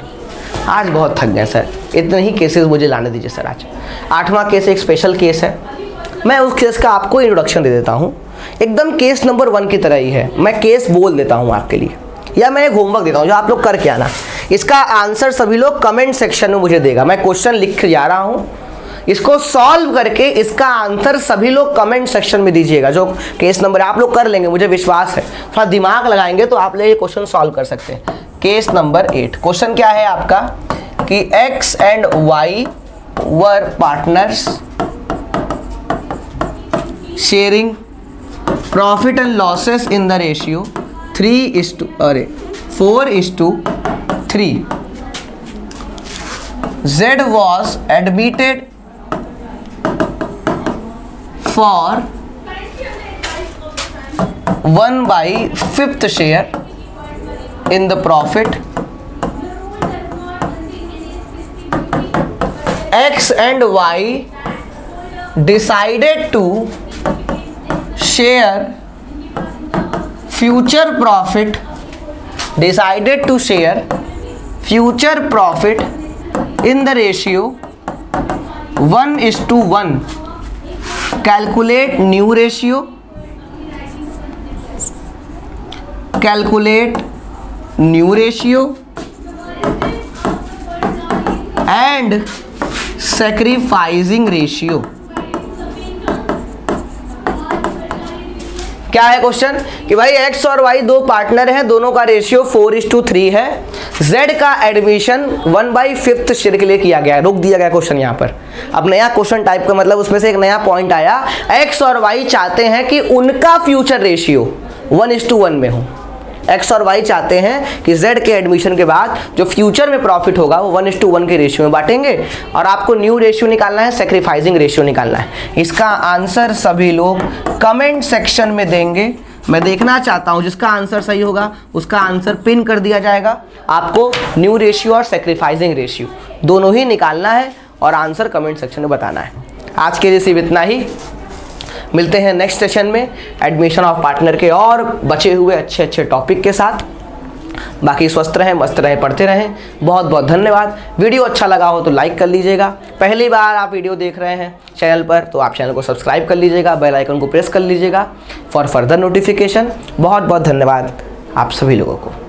आज बहुत थक गए सर, इतने ही केसेस मुझे लाने दीजिए सर। आज 8वां केस एक स्पेशल केस है, मैं उस केस का आपको इंट्रोडक्शन दे देता हूँ, एकदम केस नंबर 1 की तरह ही है। मैं केस बोल देता हूँ आपके लिए, या मैं एक होमवर्क देता हूँ जो आप लोग करके आना। इसका आंसर सभी लोग कमेंट सेक्शन में मुझे देगा, मैं क्वेश्चन लिख जा रहा हूँ, इसको सॉल्व करके इसका आंसर सभी लोग कमेंट सेक्शन में दीजिएगा। जो केस नंबर आप लोग कर लेंगे, मुझे विश्वास है, थोड़ा दिमाग लगाएंगे तो आप लोग ये क्वेश्चन सॉल्व कर सकते हैं। केस नंबर 8, क्वेश्चन क्या है आपका कि X and Y were partners sharing profit and losses in the ratio 4:3. Z was admitted for 1/5 share in the profit X and Y decided to share future profit, in the ratio 1:1. Calculate new ratio, and sacrificing ratio. क्या है question कि भाई x और y दो partner हैं, दोनों का ratio 4:3 है। z का एडमिशन 1/5 शेयर के लिए किया गया है। रोक दिया गया क्वेश्चन यहाँ पर। अब नया क्वेश्चन टाइप का मतलब उसमें से एक नया पॉइंट आया, x और y चाहते हैं कि उनका फ्यूचर रेशियो 1:1 में हो। x और y चाहते हैं कि z के एडमिशन के बाद जो फ्यूचर में प्रॉफिट होगा वो 1:1 के रेशियो में बांटेंगे, और आपको न्यू रेशियो निकालना है, सैक्रिफाइसिंग रेशियो निकालना है। इसका आंसर सभी लोग कमेंट सेक्शन में देंगे। मैं देखना चाहता हूं जिसका आंसर सही होगा उसका आंसर पिन कर दिया जाएगा। आपको न्यू रेशियो और सैक्रिफाइसिंग रेशियो दोनों ही निकालना है और आंसर कमेंट सेक्शन में बताना है। आज के लिए सिर्फ इतना ही। मिलते हैं नेक्स्ट सेशन में एडमिशन ऑफ पार्टनर के और बचे हुए अच्छे टॉपिक के साथ। बाकी स्वस्थ रहें, मस्त रहें, पढ़ते रहें। बहुत बहुत धन्यवाद। वीडियो अच्छा लगा हो तो लाइक कर लीजिएगा। पहली बार आप वीडियो देख रहे हैं चैनल पर तो आप चैनल को सब्सक्राइब कर लीजिएगा, बेल आइकन को प्रेस कर लीजिएगा फॉर फर्दर नोटिफिकेशन। बहुत बहुत धन्यवाद आप सभी लोगों को।